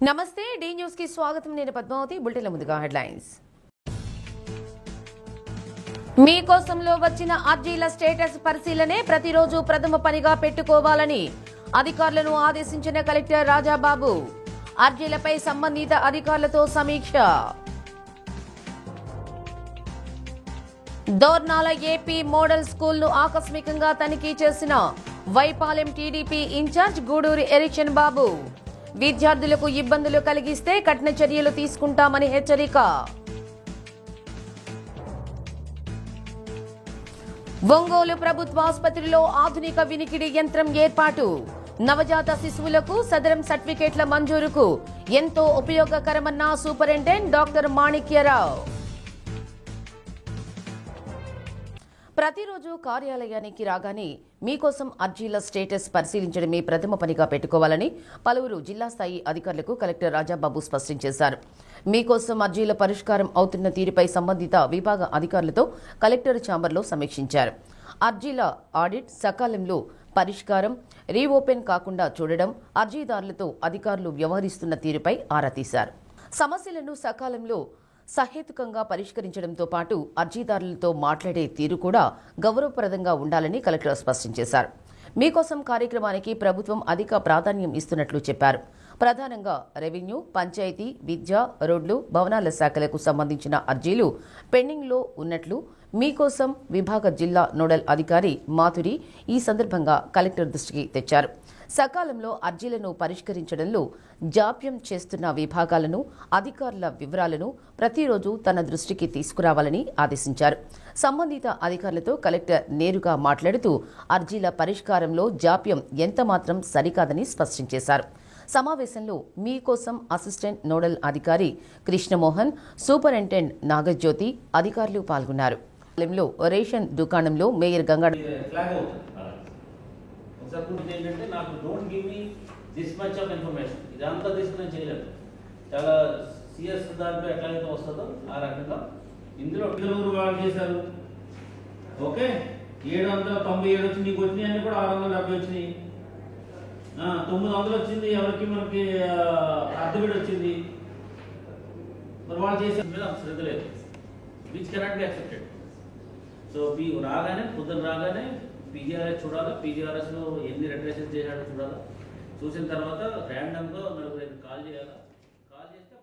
నమస్తే D news కి స్వాగతం. నేను పద్మావతి. బులెటిన్ల ముందుగా హెడ్లైన్స్. మీకోసంలో వచ్చిన అర్జీల స్టేటస్ పరిశీలనే ప్రతిరోజు ప్రథమ పనిగా పెట్టుకోవాలని అధికారులను ఆదేశించిన కలెక్టర్ రాజాబాబు. అర్జీలపై సంబంధిత అధికారులతో సమీక్ష. దోర్నాల ఏపీ మోడల్ స్కూల్ను ఆకస్మికంగా తనిఖీ చేసిన వైపాలెం టీడీపీ ఇన్ఛార్జ్ గూడూరి ఎరిక్షన్ బాబు. విద్యార్థులకు ఇబ్బందులు కలిగిస్తే కఠిన చర్యలు తీసుకుంటామని హెచ్చరిక. ఒంగోలు ప్రభుత్వ ఆసుపత్రిలో ఆధునిక వినికిడి యంత్రం ఏర్పాటు. నవజాత శిశువులకు సదరం సర్టిఫికేట్ల మంజూరుకు ఎంతో ఉపయోగకరమన్న సూపరింటెండెంట్ డాక్టర్ మాణిక్యరావు. ప్రతిరోజు కార్యాలయానికి రాగానే మీకోసం అర్జీల స్టేటస్ పరిశీలించడమే ప్రథమ పనిగా పెట్టుకోవాలని పలువురు జిల్లా స్థాయి అధికారులకు కలెక్టర్ రాజాబాబు స్పష్టం చేశారు. మీకోసం అర్జీల పరిష్కారం అవుతున్న తీరుపై సంబంధిత విభాగ అధికారులతో కలెక్టర్ ఛాంబర్లో సమీక్షించారు. అర్జీల ఆడిట్ సకాలంలో పరిష్కారం, రీఓపెన్ కాకుండా చూడడం, అర్జీదారులతో అధికారులు వ్యవహరిస్తున్న తీరుపై ఆరా తీశారు. సమస్యలను సకాలంలో సహేతుకంగా పరిష్కరించడంతో పాటు అర్జీదారులతో మాట్లాడే తీరు కూడా గౌరవప్రదంగా ఉండాలని కలెక్టర్ స్పష్టం చేశారు. మీకోసం కార్యక్రమానికి ప్రభుత్వం అధిక ప్రాధాన్యం ఇస్తున్నట్లు చెప్పారు. ప్రధానంగా రెవెన్యూ, పంచాయతీ, విద్య, రోడ్లు, భవనాల శాఖలకు సంబంధించిన అర్జీలు పెండింగ్లో ఉన్నట్లు మీకోసం విభాగ జిల్లా నోడల్ అధికారి మాధురి ఈ సందర్భంగా కలెక్టర్ దృష్టికి తెచ్చారు. సకాలంలో అర్జీలను పరిష్కరించడంలో జాప్యం చేస్తున్న విభాగాలను, అధికారుల వివరాలను ప్రతిరోజు తన దృష్టికి తీసుకురావాలని ఆదేశించారు. సంబంధిత అధికారులతో కలెక్టర్ నేరుగా మాట్లాడుతూ అర్జీల పరిష్కారంలో జాప్యం ఎంతమాత్రం సరికాదని స్పష్టం చేశారు. సమావేశంలో మీకోసం అసిస్టెంట్ నోడల్ అధికారి కృష్ణమోహన్, సూపరింటెండెంట్ నాగజ్యోతి అధికారులు పాల్గొన్నారు. రేషన్ దుకాణంలో మేయర్ గంగా ఏంటంటే నాకు don't give me this much of information, ఇదంతా తీసుకుని చేయలేదు. చాలా సిఎస్ దాంట్లో ఎట్లయితే వస్తుందో ఆ రకంగా ఇందులో వాళ్ళు చేశారు. ఓకే, 797 వచ్చి నీకు వచ్చినాయి అన్ని కూడా 670 వచ్చినాయి. 900 వచ్చింది ఎవరికి, మనకి అర్ధబిడ్ వచ్చింది. మరి వాళ్ళు చేసే మీద అంత శ్రద్ధ లేదు, which cannot be accepted. So రాగానే పొద్దున రాగానే పీజీఆర్ఎస్ చూడాలా, పీజీఆర్ఎస్లో ఎన్ని రెట్రేషన్స్ చేశాడో చూడాలా. చూసిన తర్వాత ర్యాండమ్గా మనకు కాల్ చేయాలా. కాల్ చేస్తే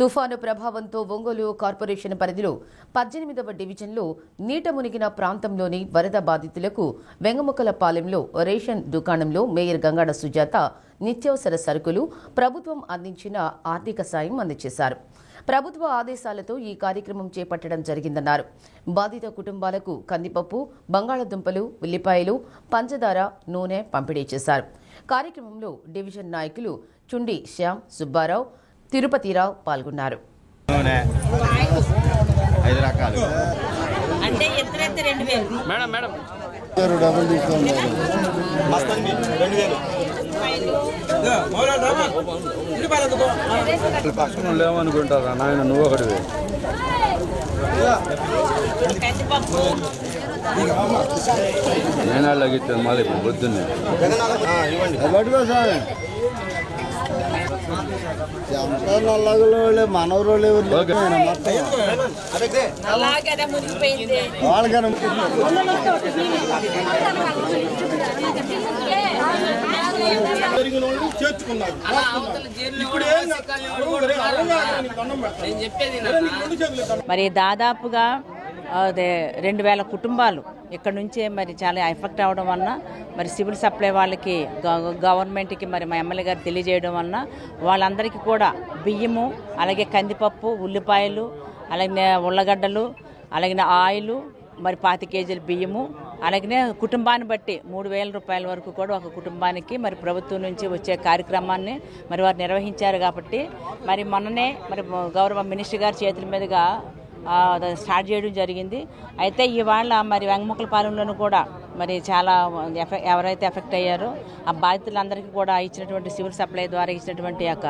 తుఫాను ప్రభావంతో ఒంగోలు కార్పొరేషన్ పరిధిలో 18వ డివిజన్లో నీట మునిగిన ప్రాంతంలోని వరద బాధితులకు వెంగముకలపాలెంలో రేషన్ దుకాణంలో మేయర్ గంగాడ సుజాత నిత్యావసర సరుకులు, ప్రభుత్వం అందించిన ఆర్థిక సాయం అందజేశారు. ప్రభుత్వ ఆదేశాలతో ఈ కార్యక్రమం చేపట్టడం జరిగిందన్నారు. బాధిత కుటుంబాలకు కందిపప్పు, బంగాళదుంపలు, ఉల్లిపాయలు, పంచదార, నూనె పంపిణీ చేశారు. కార్యక్రమంలో డివిజన్ నాయకులు చుండి శ్యామ్, సుబ్బారావు, తిరుపతిరావు పాల్గొన్నారు. పక్కన లేవనుకుంటారా నాయన, నువ్వు ఒకటి నేను అలాగిస్తాను మళ్ళీ పొద్దున్నే నల్లగలో మనవరోళ్ళు మరి దాదాపుగా 2000 కుటుంబాలు ఇక్కడ నుంచే మరి చాలా ఎఫెక్ట్ అవడం వలన మరి సివిల్ సప్లై వాళ్ళకి గవర్నమెంట్కి మరి మా ఎమ్మెల్యే గారు తెలియజేయడం వలన వాళ్ళందరికీ కూడా బియ్యము, అలాగే కందిపప్పు, ఉల్లిపాయలు, అలాగే ఉల్లగడ్డలు, అలాగే ఆయిల్, మరి 25 కేజీల బియ్యము, అలాగే కుటుంబాన్ని బట్టి 3000 రూపాయల వరకు కూడా ఒక కుటుంబానికి మరి ప్రభుత్వం నుంచి వచ్చే కార్యక్రమాన్ని మరి వారు నిర్వహించారు. కాబట్టి మరి మొన్ననే మరి గౌరవ మినిస్టర్ గారి చేతుల మీదుగా స్టార్ట్ చేయడం జరిగింది. అయితే ఇవాళ మరి వెంగముకలపాలెంలోనూ కూడా మరి చాలా ఎవరైతే ఎఫెక్ట్ అయ్యారో ఆ బాధితులందరికీ కూడా ఇచ్చినటువంటి సివిల్ సప్లై ద్వారా ఇచ్చినటువంటి యొక్క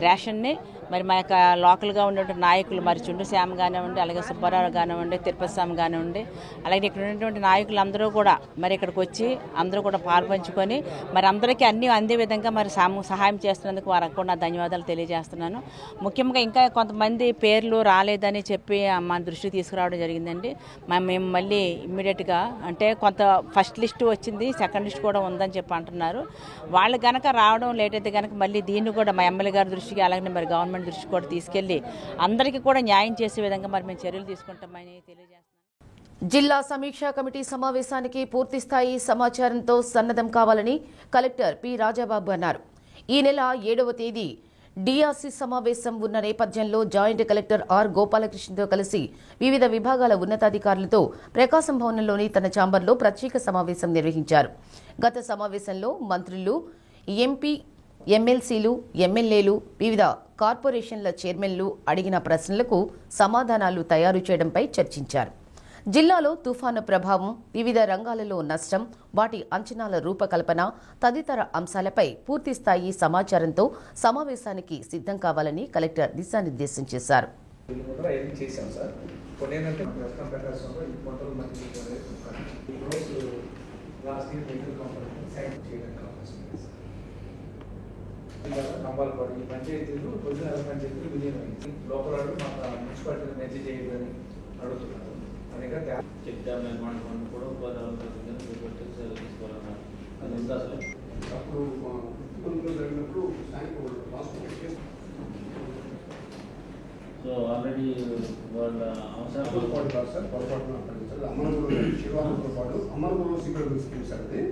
రేషన్ని మరి మా యొక్క లోకల్గా ఉన్నటువంటి నాయకులు మరి చుండు శ్యామ్ కానివ్వండి, అలాగే సుబ్బారావు కానివ్వండి, తిరుపతి స్వామి కానివ్వండి, అలాగే ఇక్కడ ఉన్నటువంటి నాయకులు అందరూ కూడా మరి ఇక్కడికి వచ్చి అందరూ కూడా పాల్పంచుకొని మరి అందరికీ అన్నీ అందే విధంగా మరి సహాయం చేస్తున్నందుకు వారికి కూడా నా ధన్యవాదాలు తెలియజేస్తున్నాను. ముఖ్యంగా ఇంకా కొంతమంది పేర్లు రాలేదని చెప్పి మా దృష్టికి తీసుకురావడం జరిగిందండి. మేము మళ్ళీ ఇమ్మీడియట్గా అంటే కొంత ఫస్ట్ లిస్ట్ వచ్చింది, సెకండ్ లిస్ట్ కూడా ఉందని చెప్పి అంటున్నారు. వాళ్ళు కనుక రావడం లేట్ అయితే కనుక మళ్ళీ దీన్ని కూడా మా ఎమ్మెల్యే గారి దృష్టికి అలాగే మరి గవర్నమెంట్ దృష్టికి కూడా తీసుకెళ్లి అందరికీ కూడా న్యాయం చేసే విధంగా మరి మేము చర్యలు తీసుకుంటామని తెలియజేస్తున్నాం. జిల్లా సమీక్షా కమిటీ సమావేశానికి పూర్తిస్థాయి సమాచారంతో సన్నద్ధం కావాలని కలెక్టర్ పి రాజాబాబు అన్నారు. ఈ నెల 7వ తేదీ డిఆర్సీ సమావేశం ఉన్న నేపథ్యంలో జాయింట్ కలెక్టర్ ఆర్ గోపాలకృష్ణతో కలిసి వివిధ విభాగాల ఉన్నతాధికారులతో ప్రకాశం భవనంలోని తన ఛాంబర్లో ప్రత్యేక సమావేశం నిర్వహించారు. గత సమావేశంలో మంత్రులు, ఎంపీ, ఎమ్మెల్సీలు, ఎమ్మెల్యేలు, వివిధ కార్పొరేషన్ల చైర్మన్లు అడిగిన ప్రశ్నలకు సమాధానాలు తయారు చేయడంపై చర్చించారు. జిల్లాలో తుఫాను ప్రభావం, వివిధ రంగాలలో నష్టం, వాటి అంచనాల రూపకల్పన తదితర అంశాలపై పూర్తిస్థాయి సమాచారంతో సమావేశానికి సిద్ధం కావాలని కలెక్టర్ దిశానిర్దేశం చేశారు. నంబాలపాడు ఈ పంచాయతీలు పొద్దున పంచాయతీలు విలీనమైంది. లోపల మున్సిపాలిటీని మెర్జీ చేయదని అడుగుతున్నారు. అందుకే చెక్ డ్యామ్ నిర్మాణ పనులు కూడా ఉపాధి తీసుకోవాలన్నారు. అది ఎంత అసలు అప్పుడు జరిగినప్పుడు సో ఆల్రెడీ వాళ్ళ అవసరం కాదు సార్, పొరపాటున అమరగురు శివానుపాడు అమరగురు సీక్రెట్ స్కీమ్ సార్. అది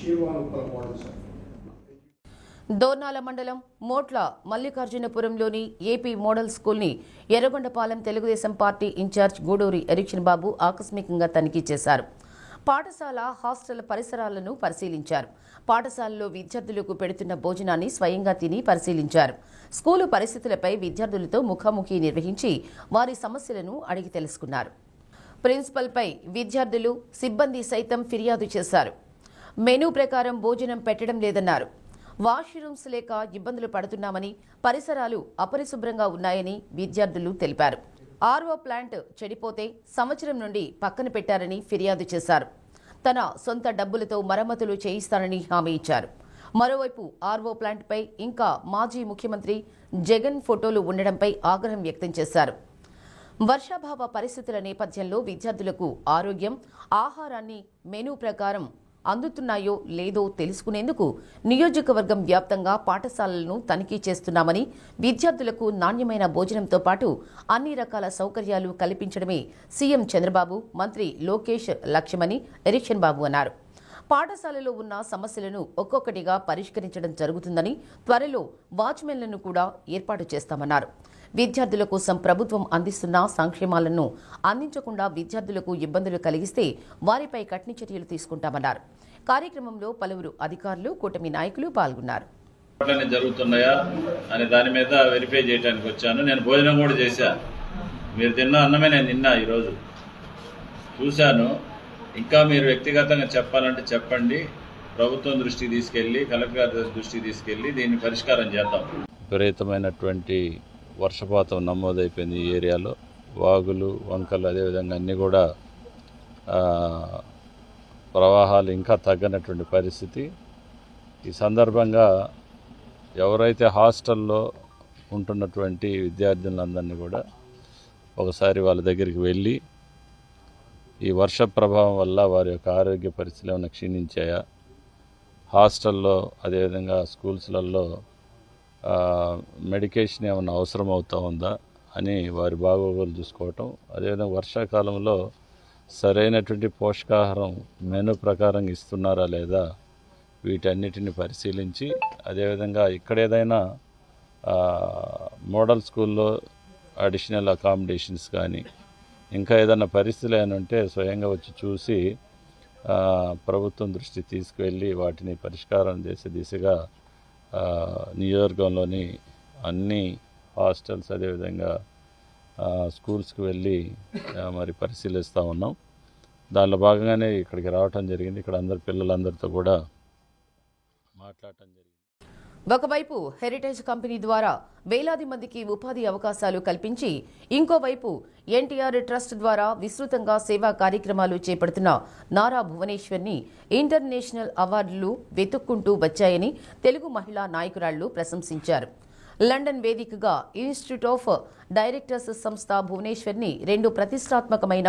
శివానుపాడు సార్. దోర్నాల మండలం మోట్ల మల్లికార్జునపురంలోని ఏపీ మోడల్ స్కూల్ని ఎర్రగొండపాలెం తెలుగుదేశం పార్టీ ఇన్ఛార్జ్ గూడూరి ఎరిక్షన్ బాబు ఆకస్మికంగా తనిఖీ చేశారు. పాఠశాల హాస్టల్ పరిసరాలను పరిశీలించారు. పాఠశాలలో విద్యార్థులకు పెడుతున్న భోజనాన్ని స్వయంగా తిని పరిశీలించారు. స్కూలు పరిస్థితులపై విద్యార్థులతో ముఖాముఖి నిర్వహించి వారి సమస్యలను అడిగి తెలుసుకున్నారు. ప్రిన్సిపల్పై విద్యార్థులు, సిబ్బంది సైతం ఫిర్యాదు చేశారు. మెనూ ప్రకారం భోజనం పెట్టడం లేదన్నారు. వాష్రూమ్స్ లేక ఇబ్బందులు పడుతున్నామని, పరిసరాలు అపరిశుభ్రంగా ఉన్నాయని విద్యార్థులు తెలిపారు. ఆర్ఓ ప్లాంట్ చెడిపోతే సంవత్సరం నుండి పక్కన పెట్టారని ఫిర్యాదు చేశారు. తన సొంత డబ్బులతో మరమ్మతులు చేయిస్తానని హామీ ఇచ్చారు. మరోవైపు ఆర్ఓ ప్లాంట్పై ఇంకా మాజీ ముఖ్యమంత్రి జగన్ ఫోటోలు ఉండడంపై ఆగ్రహం వ్యక్తం చేశారు. వర్షాభావ పరిస్థితుల నేపథ్యంలో విద్యార్థులకు ఆరోగ్యం, ఆహారాన్ని మెనూ ప్రకారం అందుతున్నాయో లేదో తెలుసుకునేందుకు నియోజకవర్గం వ్యాప్తంగా పాఠశాలలను తనిఖీ చేస్తున్నామని, విద్యార్థులకు నాణ్యమైన భోజనంతో పాటు అన్ని రకాల సౌకర్యాలు కల్పించడమే సీఎం చంద్రబాబు, మంత్రి లోకేష్ లక్ష్యమని ఎరిక్షన్ బాబు అన్నారు. పాఠశాలలో ఉన్న సమస్యలను ఒక్కొక్కటిగా పరిష్కరించడం జరుగుతుందని, త్వరలో వాచ్మెన్లను కూడా ఏర్పాటు చేస్తామన్నారు. విద్యార్థుల కోసం ప్రభుత్వం అందిస్తున్న సంక్షేమాలను అందించకుండా విద్యార్థులకు ఇబ్బందులు కలిగిస్తే వారిపై కఠిన చర్యలు తీసుకుంటామన్నారు. కార్యక్రమంలో పలువురు అధికారులు, కూటమి నాయకులు పాల్గొన్నారు. జరుగుతున్నాయా అనే దాని మీద వెరిఫై చేయడానికి వచ్చాను. నేను భోజనం కూడా చేశా. మీరు తిన్న అన్నమే నేను తిన్నా. ఈరోజు చూశాను. ఇంకా మీరు వ్యక్తిగతంగా చెప్పాలంటే చెప్పండి. ప్రభుత్వం దృష్టికి తీసుకెళ్లి, కలెక్టర్ గారి దృష్టికి తీసుకెళ్లి దీన్ని పరిష్కారం చేద్దాం. విపరీతమైనటువంటి వర్షపాతం నమోదైపోయింది ఈ ఏరియాలో. వాగులు, వంకలు, అదేవిధంగా అన్నీ కూడా ప్రవాహాలు ఇంకా తగ్గనటువంటి పరిస్థితి. ఈ సందర్భంగా ఎవరైతే హాస్టల్లో ఉంటున్నటువంటి విద్యార్థులందరినీ కూడా ఒకసారి వాళ్ళ దగ్గరికి వెళ్ళి ఈ వర్ష ప్రభావం వల్ల వారి యొక్క ఆరోగ్య పరిస్థితులు ఏమైనా క్షీణించాయా, హాస్టల్లో అదేవిధంగా స్కూల్స్లలో మెడికేషన్ ఏమైనా అవసరం అవుతూ ఉందా అని వారి బాగోగులు చూసుకోవటం, అదేవిధంగా వర్షాకాలంలో సరైనటువంటి పోషకాహారం మెనూ ప్రకారం ఇస్తున్నారా లేదా వీటన్నిటిని పరిశీలించి, అదేవిధంగా ఇక్కడ ఏదైనా మోడల్ స్కూల్లో అడిషనల్ అకామిడేషన్స్ కానీ ఇంకా ఏదైనా పరిస్థితులు ఏమైనా ఉంటే స్వయంగా వచ్చి చూసి ప్రభుత్వం దృష్టికి తీసుకువెళ్ళి వాటిని పరిష్కారం చేసే దిశగా నియోజకవర్గంలోని అన్ని హాస్టల్స్ అదేవిధంగా స్కూల్స్కి వెళ్ళి మరి పరిశీలిస్తూ ఉన్నాం. దానిలో భాగంగానే ఇక్కడికి రావటం జరిగింది. ఇక్కడ అందరు పిల్లలందరితో కూడా మాట్లాడటం జరిగింది. ఒకవైపు హెరిటేజ్ కంపెనీ ద్వారా వేలాది మందికి ఉపాధి అవకాశాలు కల్పించి ఇంకోవైపు ఎన్టీఆర్ ట్రస్ట్ ద్వారా విస్తృతంగా సేవా కార్యక్రమాలు చేపడుతున్న నారా భువనేశ్వర్ని ఇంటర్నేషనల్ అవార్డులు వెతుక్కుంటూ వచ్చాయని తెలుగు మహిళా నాయకురాళ్లు ప్రశంసించారు. లండన్ వేదికగా ఇన్స్టిట్యూట్ ఆఫ్ డైరెక్టర్స్ సంస్థ భువనేశ్వర్ని 2 ప్రతిష్టాత్మకమైన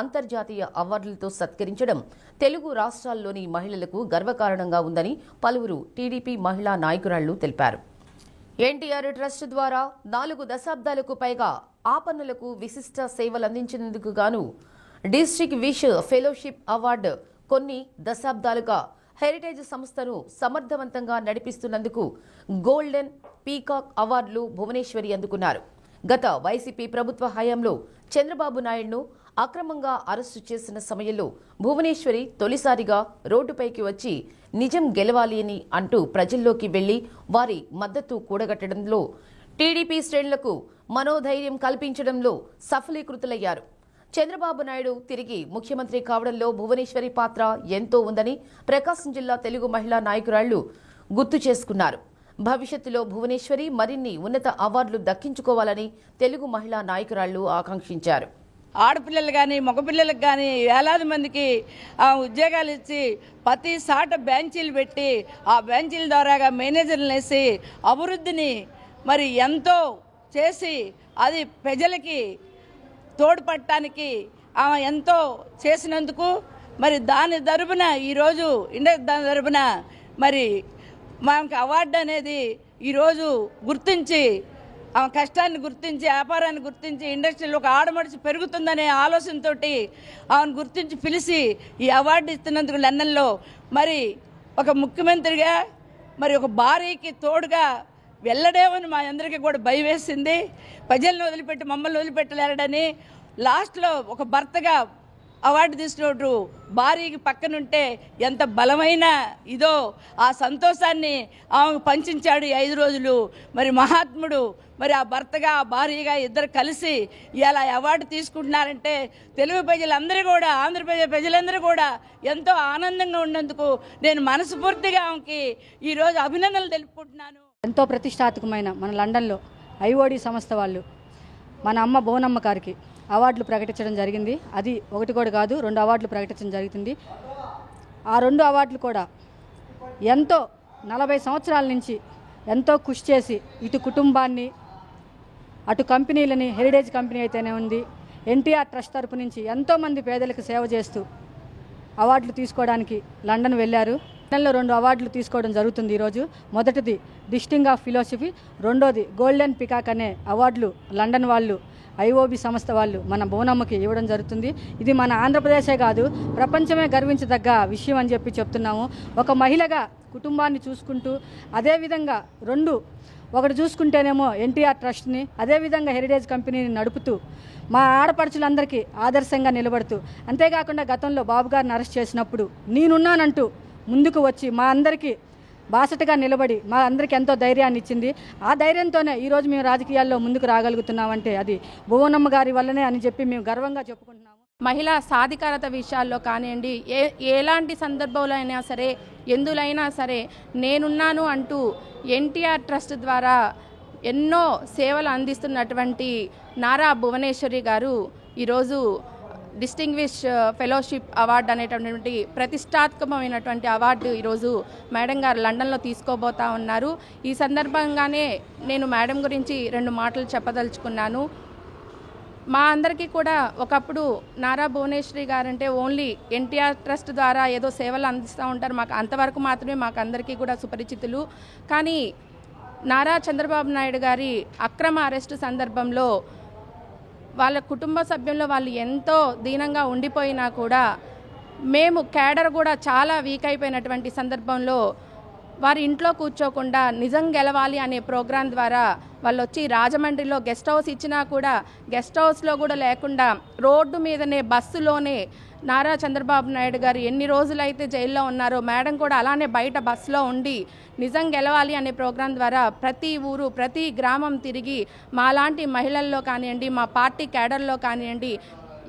అంతర్జాతీయ అవార్డులతో సత్కరించడం తెలుగు రాష్ట్రాల్లోని మహిళలకు గర్వకారణంగా ఉందని పలువురు టీడీపీ మహిళా నాయకురాళ్లు తెలిపారు. ఎన్టీఆర్ ట్రస్ట్ ద్వారా 4 దశాబ్దాలకు పైగా ఆపన్నులకు విశిష్ట సేవలందించినందుకు గాను డిస్ట్రిక్ట్ విష్ ఫెలోషిప్ అవార్డు, కొన్ని దశాబ్దాలుగా హెరిటేజ్ సంస్థను సమర్థవంతంగా నడిపిస్తున్నందుకు గోల్డెన్ పీకాక్ అవార్డులు భువనేశ్వరి అందుకున్నారు. గత వైసీపీ ప్రభుత్వ హయాంలో చంద్రబాబు నాయుడును అక్రమంగా అరెస్టు చేసిన సమయంలో భువనేశ్వరి తొలిసారిగా రోడ్డుపైకి వచ్చి నిజం గెలవాలి అని అంటూ ప్రజల్లోకి వెళ్లి వారి మద్దతు కూడగట్టడంలో, టీడీపీ శ్రేణులకు మనోధైర్యం కల్పించడంలో సఫలీకృతులయ్యారు. చంద్రబాబు నాయుడు తిరిగి ముఖ్యమంత్రి కావడంలో భువనేశ్వరి పాత్ర ఎంతో ఉందని ప్రకాశం జిల్లా తెలుగు మహిళా నాయకురాళ్లు గుర్తు చేసుకున్నారు. భవిష్యత్తులో భువనేశ్వరి మరిన్ని ఉన్నత అవార్డులు దక్కించుకోవాలని తెలుగు మహిళా నాయకురాళ్లు ఆకాంక్షించారు. ఆడపిల్లలు కానీ మగపిల్లలకు కానీ వేలాది మందికి ఉద్యోగాలు ఇచ్చి ప్రతి సాట బెంచీలు పెట్టి ఆ బెంచీల ద్వారాగా మేనేజర్లు వేసి అభివృద్ధిని మరి ఎంతో చేసి అది ప్రజలకి తోడ్పడటానికి ఆమె ఎంతో చేసినందుకు మరి దాని తరపున ఈరోజు దాని తరపున మరి మనకి అవార్డు అనేది ఈరోజు గుర్తించి ఆమె కష్టాన్ని గుర్తించి వ్యాపారాన్ని గుర్తించి ఇండస్ట్రీలో ఒక ఆడమడిచి పెరుగుతుందనే ఆలోచనతో ఆమెను గుర్తించి పిలిచి ఈ అవార్డు ఇస్తున్నందుకు లండన్లో మరి ఒక ముఖ్యమంత్రిగా మరి ఒక భార్యకి తోడుగా వెళ్ళడేమని మా అందరికీ కూడా భయం వేసింది. ప్రజలను వదిలిపెట్టి మమ్మల్ని వదిలిపెట్టలేరని లాస్ట్లో ఒక భర్తగా అవార్డు తీసుకున్నట్టు భార్యకి పక్కనుంటే ఎంత బలమైన ఇదో ఆ సంతోషాన్ని ఆమెకు పంచించాడు ఈ 5 రోజులు. మరి మహాత్ముడు మరి ఆ భర్తగా ఆ భార్యగా ఇద్దరు కలిసి ఇలా అవార్డు తీసుకుంటున్నారంటే తెలుగు ప్రజలందరూ కూడా, ఆంధ్రప్రదేశ్ ప్రజలందరూ కూడా ఎంతో ఆనందంగా ఉన్నందుకు నేను మనస్ఫూర్తిగా ఆమెకి ఈరోజు అభినందనలు తెలుపుకుంటున్నాను. ఎంతో ప్రతిష్టాత్మకమైన మన లండన్లో ఐఓడి సంస్థ వాళ్ళు మన అమ్మ భువనమ్మ గారికి అవార్డులు ప్రకటించడం జరిగింది. అది ఒకటి కూడా కాదు, 2 అవార్డులు ప్రకటించడం జరుగుతుంది. ఆ 2 అవార్డులు కూడా ఎంతో 40 సంవత్సరాల నుంచి ఎంతో కృషి చేసి ఇటు కుటుంబాన్ని అటు కంపెనీలని, హెరిటేజ్ కంపెనీ అయితేనే ఉంది, ఎన్టీఆర్ ట్రస్ట్ తరపు నుంచి ఎంతోమంది పేదలకు సేవ చేస్తూ అవార్డులు తీసుకోవడానికి లండన్ వెళ్ళారు. లండన్లో 2 అవార్డులు తీసుకోవడం జరుగుతుంది ఈరోజు. మొదటిది డిస్టింగ్ ఆఫ్ ఫిలాసఫీ, రెండోది గోల్డెన్ పికాక్ అనే అవార్డులు లండన్ వాళ్ళు ఐఓబి సంస్థ వాళ్ళు మన భువనమ్మకి ఇవ్వడం జరుగుతుంది. ఇది మన ఆంధ్రప్రదేశే కాదు, ప్రపంచమే గర్వించదగ్గ విషయం అని చెప్పి చెప్తున్నాము. ఒక మహిళగా కుటుంబాన్ని చూసుకుంటూ, అదేవిధంగా ఒకటి చూసుకుంటేనేమో ఎన్టీఆర్ ట్రస్ట్ని, అదేవిధంగా హెరిటేజ్ కంపెనీని నడుపుతూ మా ఆడపడుచులందరికీ ఆదర్శంగా నిలబడుతూ, అంతేకాకుండా గతంలో బాబు గారిని అరెస్ట్ చేసినప్పుడు నేనున్నానంటూ ముందుకు వచ్చి మా అందరికీ బాసటగా నిలబడి మా అందరికీ ఎంతో ధైర్యాన్ని ఇచ్చింది. ఆ ధైర్యంతోనే ఈరోజు మేము రాజకీయాల్లో ముందుకు రాగలుగుతున్నామంటే అది భువనమ్మ గారి వల్లనే అని చెప్పి మేము గర్వంగా చెప్పుకుంటున్నాము. మహిళా సాధికారత విషయాల్లో కానివ్వండి, ఎలాంటి సందర్భంలో అయినా సరే, ఎందులైనా సరే నేనున్నాను అంటూ ఎన్టీఆర్ ట్రస్ట్ ద్వారా ఎన్నో సేవలు అందిస్తున్నటువంటి నారా భువనేశ్వరి గారు ఈరోజు డిస్టింగ్విష్ ఫెలోషిప్ అవార్డు అనేటటువంటి ప్రతిష్టాత్మకమైనటువంటి అవార్డు ఈరోజు మేడం గారు లండన్లో తీసుకోబోతా ఉన్నారు. ఈ సందర్భంగానే నేను మేడం గురించి 2 మాటలు చెప్పదలుచుకున్నాను. మా అందరికీ కూడా ఒకప్పుడు నారా భువనేశ్వరి గారంటే ఓన్లీ ఎన్టీఆర్ ట్రస్ట్ ద్వారా ఏదో సేవలు అందిస్తూ ఉంటారు, మాకు అంతవరకు మాత్రమే మాకు అందరికీ కూడా సుపరిచితులు. కానీ నారా చంద్రబాబు నాయుడు గారి అక్రమ అరెస్టు సందర్భంలో వాళ్ళ కుటుంబ సభ్యుల్లో వాళ్ళు ఎంతో దీనంగా ఉండిపోయినా కూడా మేము క్యాడర్ కూడా చాలా వీక్ అయిపోయినటువంటి సందర్భంలో వారి ఇంట్లో కూర్చోకుండా నిజం గెలవాలి అనే ప్రోగ్రాం ద్వారా వాళ్ళు వచ్చి రాజమండ్రిలో గెస్ట్ హౌస్ ఇచ్చినా కూడా గెస్ట్ హౌస్లో కూడా లేకుండా రోడ్డు మీదనే బస్సులోనే నారా చంద్రబాబు నాయుడు గారు ఎన్ని రోజులైతే జైల్లో ఉన్నారో మేడం కూడా అలానే బయట బస్సులో ఉండి నిజం గెలవాలి అనే ప్రోగ్రాం ద్వారా ప్రతి ఊరు ప్రతి గ్రామం తిరిగి మాలాంటి మహిళల్లో కానివ్వండి, మా పార్టీ క్యాడర్లో కానివ్వండి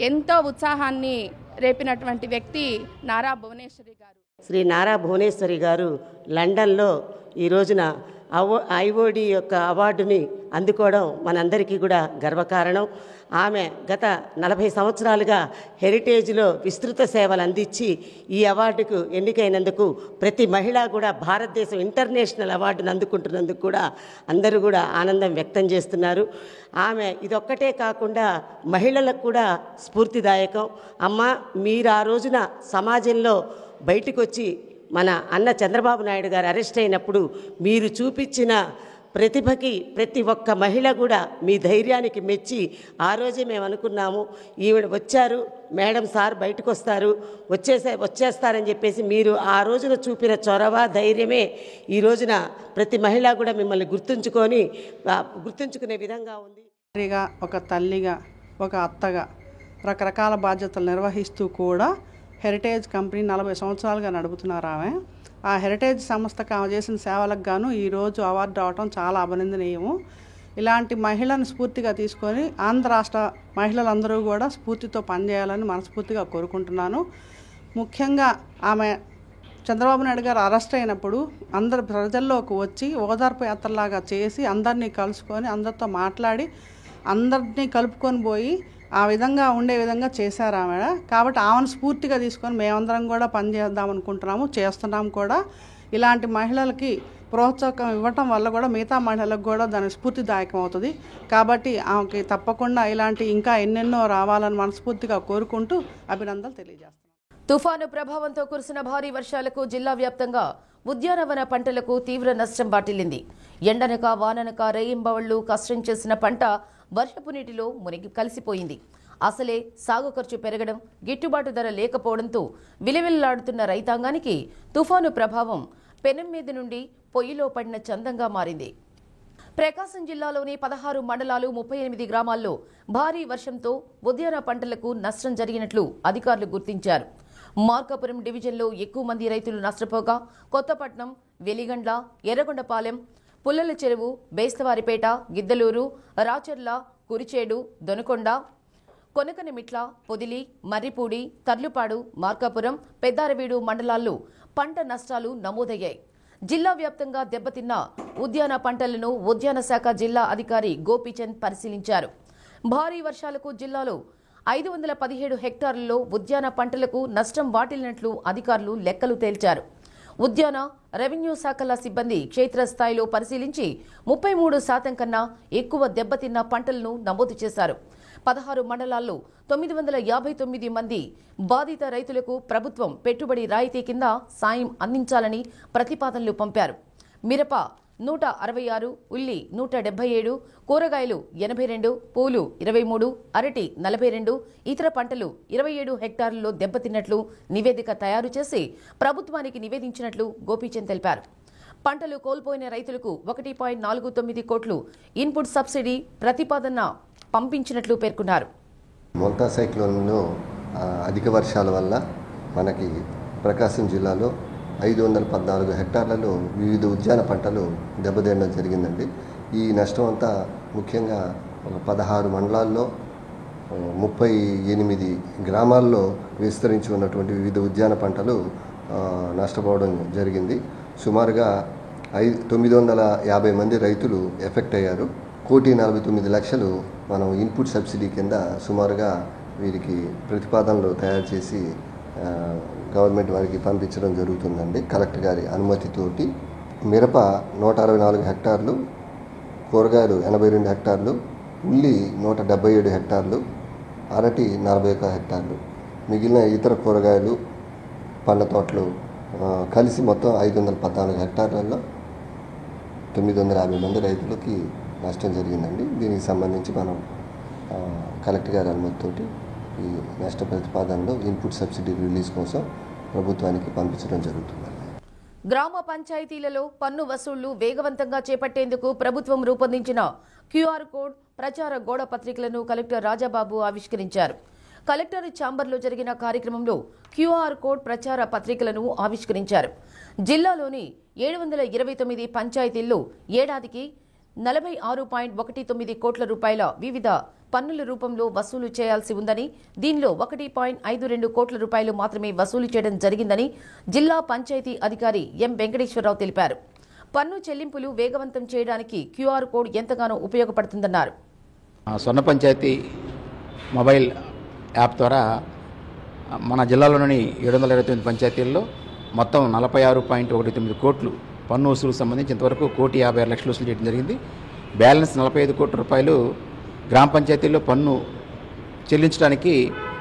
ఎంతో ఉత్సాహాన్ని రేపినటువంటి వ్యక్తి నారా భువనేశ్వరి గారు. శ్రీ నారా భువనేశ్వరి గారు లండన్లో ఈ రోజున ఐఓడి యొక్క అవార్డుని అందుకోవడం మనందరికీ కూడా గర్వకారణం. ఆమె గత 40 సంవత్సరాలుగా హెరిటేజ్లో విస్తృత సేవలు అందించి ఈ అవార్డుకు ఎన్నికైనందుకు ప్రతి మహిళ కూడా భారతదేశం ఇంటర్నేషనల్ అవార్డును అందుకుంటున్నందుకు కూడా అందరూ కూడా ఆనందం వ్యక్తం చేస్తున్నారు. ఆమె ఇదొక్కటే కాకుండా మహిళలకు కూడా స్ఫూర్తిదాయకం. అమ్మ, మీరు ఆ రోజున సమాజంలో బయటకు వచ్చి మన అన్న చంద్రబాబు నాయుడు గారు అరెస్ట్ అయినప్పుడు మీరు చూపించిన ప్రతిభకి ప్రతి ఒక్క మహిళ కూడా మీ ధైర్యానికి మెచ్చి ఆ రోజే మేము అనుకున్నాము, ఈవిడ వచ్చారు మేడం, సార్ బయటకు వస్తారు, వచ్చేస్తారని చెప్పేసి మీరు ఆ రోజున చూపిన చొరవ ధైర్యమే ఈ రోజున ప్రతి మహిళ కూడా మిమ్మల్ని గుర్తుంచుకునే విధంగా ఉంది. ఒక తల్లిగా, ఒక అత్తగా రకరకాల బాధ్యతలు నిర్వహిస్తూ కూడా హెరిటేజ్ కంపెనీ 40 సంవత్సరాలుగా నడుపుతున్నారు ఆమె. ఆ హెరిటేజ్ సంస్థకు ఆమె చేసిన సేవలకు గాను ఈరోజు అవార్డు రావడం చాలా అభినందనీయము. ఇలాంటి మహిళను స్ఫూర్తిగా తీసుకొని ఆంధ్ర రాష్ట్ర మహిళలందరూ కూడా స్ఫూర్తితో పనిచేయాలని మనస్ఫూర్తిగా కోరుకుంటున్నాను. ముఖ్యంగా ఆమె చంద్రబాబు నాయుడు గారు అరెస్ట్ అయినప్పుడు అందరు ప్రజల్లోకి వచ్చి ఓదార్పు యాత్రలాగా చేసి అందరినీ కలుసుకొని అందరితో మాట్లాడి అందరినీ కలుపుకొని పోయి ఆ విధంగా ఉండే విధంగా చేశారు ఆమె. కాబట్టి ఆమెను స్ఫూర్తిగా తీసుకొని మేమందరం కూడా పనిచేద్దాం అనుకుంటున్నాము, చేస్తున్నాం కూడా. ఇలాంటి మహిళలకి ప్రోత్సాహం ఇవ్వటం వల్ల కూడా మిగతా మహిళలకు కూడా దాని స్ఫూర్తిదాయకం అవుతుంది. కాబట్టి ఆమెకి తప్పకుండా ఇలాంటి ఇంకా ఎన్నెన్నో రావాలని మనస్ఫూర్తిగా కోరుకుంటూ అభినందనలు తెలియజేస్తాను. తుఫాను ప్రభావంతో కురిసిన భారీ వర్షాలకు జిల్లా వ్యాప్తంగా ఉద్యానవన పంటలకు తీవ్ర నష్టం వాటిల్లింది. ఎండనక వాననక రేయింబవళ్లు కష్టం చేసిన పంట వర్షపు నీటిలో మునిగి కలిసిపోయింది. అసలే సాగు ఖర్చు పెరగడం, గిట్టుబాటు ధర లేకపోవడంతో విలవిల్లాడుతున్న రైతాంగానికి తుఫాను ప్రభావం పెనం మీద నుండి పొయ్యిలో పడిన చందంగా మారింది. ప్రకాశం జిల్లాలోని 16 మండలాలు 38 గ్రామాల్లో భారీ వర్షంతో ఉద్యాన పంటలకు నష్టం జరిగినట్లు అధికారులు గుర్తించారు. మార్కాపురం డివిజన్లో ఎక్కువ మంది రైతులు నష్టపోగా కొత్తపట్నం, వెలిగండ్ల, ఎర్రగొండపాలెం, పుల్లల చెరువు, బేస్తవారిపేట, గిద్దలూరు, రాచర్ల, కురిచేడు, దొనకొండ, కొనకనమిట్ల, పొదిలి, మర్రిపూడి, తర్లుపాడు, మార్కాపురం, పెద్దారవీడు మండలాల్లో పంట నష్టాలు నమోదయ్యాయి. జిల్లా వ్యాప్తంగా దెబ్బతిన్న ఉద్యాన పంటలను ఉద్యాన శాఖ జిల్లా అధికారి గోపీచంద్ పరిశీలించారు. భారీ వర్షాలకు జిల్లాలో 517 హెక్టార్లలో ఉద్యాన పంటలకు నష్టం వాటిల్లినట్లు అధికారులు లెక్కలు తేల్చారు. ఉద్యాన, రెవెన్యూ శాఖల సిబ్బంది క్షేత్రస్థాయిలో పరిశీలించి 33% కన్నా ఎక్కువ దెబ్బతిన్న పంటలను నమోదు చేశారు. 16 మండలాల్లో 959 మంది బాధిత రైతులకు ప్రభుత్వం పెట్టుబడి రాయితీ కింద సాయం అందించాలని ప్రతిపాదనలు పంపారు. మిరప 166, ఉల్లి 177, కూరగాయలు 82, పూలు 23, అరటి 42, ఇతర పంటలు 27 హెక్టార్లలో దెబ్బతిన్నట్లు నివేదిక తయారు చేసి ప్రభుత్వానికి నివేదించినట్లు గోపీచంద్ తెలిపారు. పంటలు కోల్పోయిన రైతులకు 1.49 కోట్లు ఇన్పుట్ సబ్సిడీ ప్రతిపాదన పంపించినట్లు పేర్కొన్నారు. మోంతా సైక్లోన్లో అధిక వర్షాల వల్ల మనకి ప్రకాశం జిల్లాలో 514 హెక్టార్లలో వివిధ ఉద్యాన పంటలు దెబ్బతినడం జరిగిందండి. ఈ నష్టం అంతా ముఖ్యంగా 16 మండలాల్లో 38 గ్రామాల్లో విస్తరించి ఉన్నటువంటి వివిధ ఉద్యాన పంటలు నష్టపోవడం జరిగింది. సుమారుగా 950 మంది రైతులు ఎఫెక్ట్ అయ్యారు. 1,49,00,000 మనం ఇన్పుట్ సబ్సిడీ కింద సుమారుగా వీరికి ప్రతిపాదనలు తయారు చేసి గవర్నమెంట్ వారికి పంపించడం జరుగుతుందండి కలెక్టర్ గారి అనుమతితోటి. మిరప 164 హెక్టార్లు, కూరగాయలు 82 హెక్టార్లు, ఉల్లి 177 హెక్టార్లు, అరటి 41 హెక్టార్లు, మిగిలిన ఇతర కూరగాయలు పండ్ల తోటలు కలిసి మొత్తం 514 హెక్టార్లలో 950 మంది రైతులకి నష్టం జరిగిందండి. దీనికి సంబంధించి మనం కలెక్టర్ గారి అనుమతితోటి ఈ నష్ట ప్రతిపాదనలో ఇన్పుట్ సబ్సిడీ రిలీజ్ కోసం ప్రభుత్వానికి పంపించడం జరుగుతుంది. గ్రామ పంచాయతీలలో పన్ను వసూళ్లు వేగవంతంగా చేపట్టేందుకు ప్రభుత్వం రూపొందించిన క్యూఆర్ కోడ్ ప్రచార గోడ పత్రికలను కలెక్టర్ రాజాబాబు ఆవిష్కరించారు. కలెక్టర్ ఛాంబర్లో జరిగిన కార్యక్రమంలో క్యూఆర్ కోడ్ ప్రచార పత్రికలను ఆవిష్కరించారు. జిల్లాలోని 729 పంచాయతీల్లో ఏడాదికి 46.19 కోట్ల రూపాయల వివిధ పన్నుల రూపంలో వసూలు చేయాల్సి ఉందని, దీనిలో 1.52 కోట్ల రూపాయలు మాత్రమే వసూలు చేయడం జరిగిందని జిల్లా పంచాయతీ అధికారి ఎం వెంకటేశ్వరరావు తెలిపారు. పన్ను చెల్లింపులు వేగవంతం చేయడానికి క్యూఆర్ కోడ్ ఎంతగానో ఉపయోగపడుతుందన్నారు. స్వర్ణ పంచాయతీ మొబైల్ యాప్ ద్వారా మన జిల్లాలోని 729 పంచాయతీల్లో మొత్తం 46.19 కోట్లు పన్ను వసూలుకు సంబంధించి ఇంతవరకు 1,56,00,000 వసూలు చేయడం జరిగింది. బ్యాలెన్స్ 45 కోట్ల రూపాయలు గ్రామ పంచాయతీల్లో పన్ను చెల్లించడానికి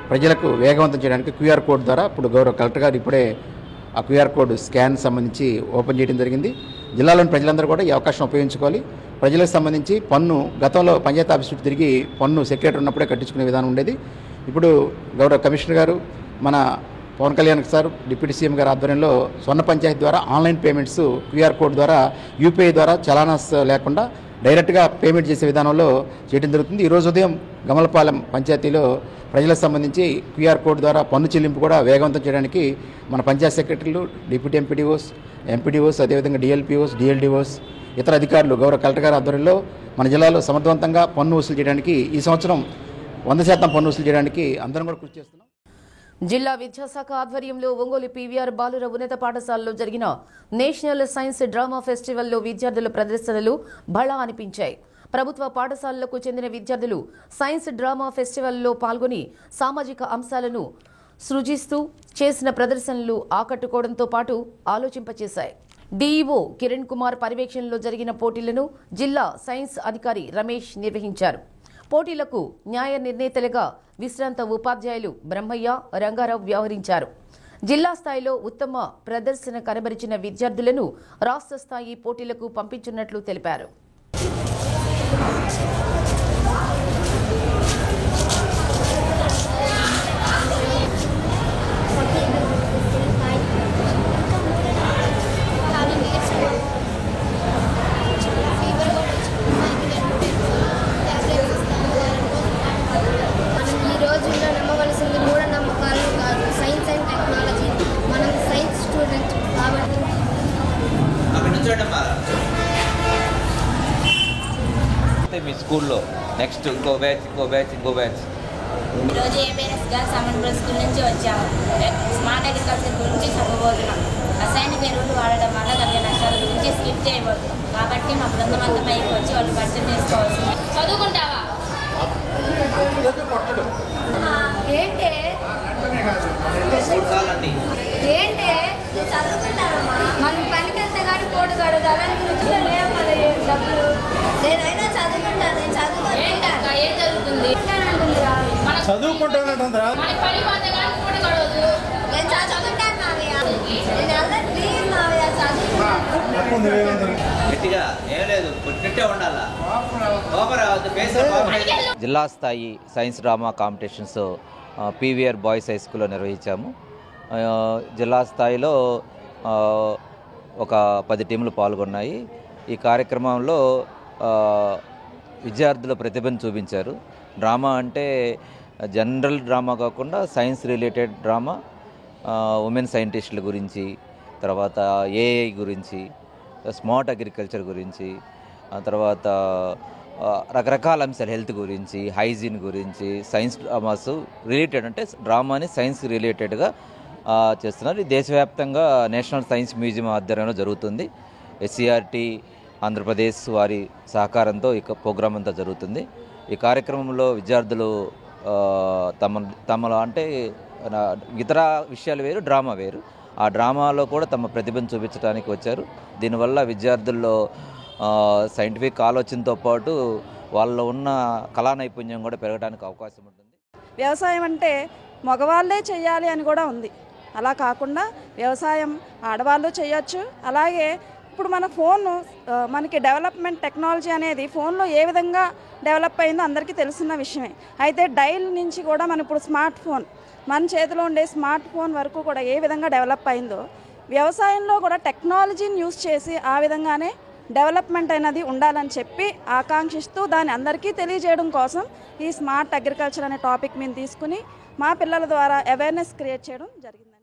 ప్రజలకు వేగవంతం చేయడానికి క్యూఆర్ కోడ్ ద్వారా ఇప్పుడు గౌరవ కలెక్టర్ గారు ఇప్పుడే ఆ క్యూఆర్ కోడ్ స్కాన్ సంబంధించి ఓపెన్ చేయడం జరిగింది. జిల్లాలోని ప్రజలందరూ కూడా ఈ అవకాశం ఉపయోగించుకోవాలి. ప్రజలకు సంబంధించి పన్ను గతంలో పంచాయతీ ఆఫీస్ చుట్టూ తిరిగి పన్ను సెక్రటరీ ఉన్నప్పుడే కట్టించుకునే విధానం ఉండేది. ఇప్పుడు గౌరవ కమిషనర్ గారు, మన Pawan Kalyan sir, deputy CM గారి ఆధ్వర్యంలో స్వర్ణ పంచాయతీ ద్వారా ఆన్లైన్ పేమెంట్స్ క్యూఆర్ కోడ్ ద్వారా యూపీఐ ద్వారా చలానాస్ లేకుండా డైరెక్ట్గా పేమెంట్ చేసే విధానంలో చేయడం జరుగుతుంది. ఈరోజు ఉదయం గమలపాలెం పంచాయతీలో ప్రజలకు సంబంధించి క్యూఆర్ కోడ్ ద్వారా పన్ను చెల్లింపు కూడా వేగవంతం చేయడానికి మన పంచాయత్ సెక్రటరీలు, డిప్యూటీ ఎంపీడీఓస్, అదేవిధంగా డిఎల్పీఓస్, డిఎల్డీఓస్, ఇతర అధికారులు గౌరవ కలెక్టర్ గారి ఆధ్వర్యంలో మన జిల్లాలో సమర్థవంతంగా పన్ను వసూలు చేయడానికి ఈ సంవత్సరం 100% పన్ను వసూలు చేయడానికి అందరం కూడా కృషి చేస్తున్నాం. జిల్లా విద్యాశాఖ ఆధ్వర్యంలో ఒంగోలు పీవీఆర్ బాలుర ఉన్నత పాఠశాలలో జరిగిన నేషనల్ సైన్స్ డ్రామా ఫెస్టివల్లో విద్యార్థుల ప్రదర్శనలు బళ అనిపించాయి. ప్రభుత్వ పాఠశాలలకు చెందిన విద్యార్థులు సైన్స్ డ్రామా ఫెస్టివల్లో పాల్గొని సామాజిక అంశాలను సృజిస్తూ చేసిన ప్రదర్శనలు ఆకట్టుకోవడంతో పాటు ఆలోచింపచేశాయి. డీఈఓ కిరణ్ కుమార్ పర్యవేక్షణలో జరిగిన పోటీలను జిల్లా సైన్స్ అధికారి రమేష్ నిర్వహించారు. పోటీలకు న్యాయ నిర్ణేతలుగా విశ్రాంత ఉపాధ్యాయులు బ్రహ్మయ్య, రంగారావు వ్యవహరించారు. జిల్లా స్థాయిలో ఉత్తమ ప్రదర్శన కనబరిచిన విద్యార్థులను రాష్ట్ర స్థాయి పోటీలకు పంపించున్నట్లు తెలిపారు. మీ స్కూల్లో నెక్స్ట్ ఇంకో బ్యాచ్ ఈరోజు ఏబిఎస్ గర్ల్స్ అమన్పురం స్కూల్ నుంచి వచ్చాము. స్మార్ట్ అగ్రికల్చర్ గురించి చెప్పబోతున్నాం. రసాయనిక ఎరువులు వాడడం వల్ల కలిగే నష్టాల గురించి స్కిప్ చేయబోదు. కాబట్టి మా బృందం అంతా పైకి వచ్చి వాళ్ళు పరిచయం చేసుకోవాల్సింది. చదువుకుంటావా ఏంటే ఏంటే చదువుకుంటారమ్మా. మనం పనికి వెళ్తే కానీ కోడు కడదు అలాంటి రుచిలో లేవు కదా డబ్బులు. నేనైనా చదువుకుంటాను. నేను చదువుకుంటా. ఏం జరుగుతుంది? చదువుకుంటానంటుందిరా. నేను చదువుకుంటాను మావయ్య. నేను అలా ప్లీజ్ మావయ్య చదువుకుంటాను. గట్టిగా ఏం లేదు, కొట్టినట్టే ఉండాలా. జిల్లా స్థాయి science drama competitions PVR boys high స్కూల్లో నిర్వహించాము. జిల్లా స్థాయిలో ఒక 10 టీంలు పాల్గొన్నాయి. ఈ కార్యక్రమంలో విద్యార్థుల ప్రతిభను చూపించారు. డ్రామా అంటే జనరల్ డ్రామా కాకుండా సైన్స్ రిలేటెడ్ డ్రామా, ఉమెన్ సైంటిస్టుల గురించి, తర్వాత ఏఐ గురించి, స్మార్ట్ అగ్రికల్చర్ గురించి, తర్వాత రకరకాల అంశాలు, హెల్త్ గురించి, హైజీన్ గురించి, సైన్స్ డ్రామాస్ రిలేటెడ్, అంటే డ్రామాని సైన్స్ రిలేటెడ్గా చేస్తున్నారు. ఇది దేశవ్యాప్తంగా నేషనల్ సైన్స్ మ్యూజియం ఆధ్వర్యంలో జరుగుతుంది. ఎస్సీఆర్టీ ఆంధ్రప్రదేశ్ వారి సహకారంతో ఈ ప్రోగ్రాం అంతా జరుగుతుంది. ఈ కార్యక్రమంలో విద్యార్థులు తమలో అంటే ఇతర విషయాలు వేరు, డ్రామా వేరు, ఆ డ్రామాలో కూడా తమ ప్రతిభను చూపించడానికి వచ్చారు. దీనివల్ల విద్యార్థుల్లో సైంటిఫిక్ ఆలోచనతో పాటు వాళ్ళలో ఉన్న కళా నైపుణ్యం కూడా పెరగడానికి అవకాశం ఉంటుంది. వ్యవసాయం అంటే మగవాళ్ళే చేయాలి అని కూడా ఉంది. అలా కాకుండా వ్యవసాయం ఆడవాళ్ళు చేయొచ్చు. అలాగే ఇప్పుడు మన ఫోను, మనకి డెవలప్మెంట్ టెక్నాలజీ అనేది ఫోన్లో ఏ విధంగా డెవలప్ అయిందో అందరికీ తెలుసున్న విషయమే. అయితే డైల్ నుంచి కూడా మనం ఇప్పుడు స్మార్ట్ ఫోన్, మన చేతిలో ఉండే స్మార్ట్ ఫోన్ వరకు కూడా ఏ విధంగా డెవలప్ అయిందో వ్యవసాయంలో కూడా టెక్నాలజీని యూజ్ చేసి ఆ విధంగానే డెవలప్మెంట్ అనేది ఉండాలని చెప్పి ఆకాంక్షిస్తూ దాన్ని అందరికీ తెలియజేయడం కోసం ఈ స్మార్ట్ అగ్రికల్చర్ అనే టాపిక్ మీద తీసుకుని మా పిల్లల ద్వారా అవేర్నెస్ క్రియేట్ చేయడం జరిగిందండి.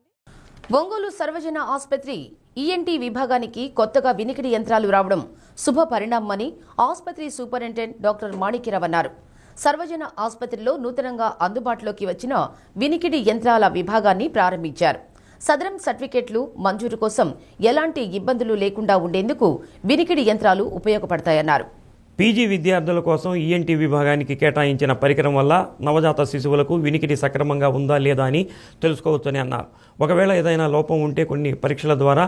ఒంగోలు సర్వజన ఆసుపత్రి ఈఎన్టీ విభాగానికి కొత్తగా వినికిడి యంత్రాలు రావడం శుభ పరిణామమని ఆసుపత్రి సూపరింటెండెంట్ డాక్టర్ మాణిక్యరావు అన్నారు. సర్వజన ఆసుపత్రిలో నూతనంగా అందుబాటులోకి వచ్చిన వినికిడి యంత్రాల విభాగాన్ని ప్రారంభించారు. సదరం సర్టిఫికెట్లు మంజూరు కోసం ఎలాంటి ఇబ్బందులు లేకుండా ఉండేందుకు వినికిడి యంత్రాలు ఉపయోగపడతాయన్నారు. పీజీ విద్యార్థుల కోసం ఈఎన్టీ విభాగానికి కేటాయించిన పరికరం వల్ల నవజాత శిశువులకు వినికిడి సక్రమంగా ఉందా లేదా అని తెలుసుకోవచ్చని అన్నారు. ఒకవేళ ఏదైనా లోపం ఉంటే కొన్ని పరీక్షల ద్వారా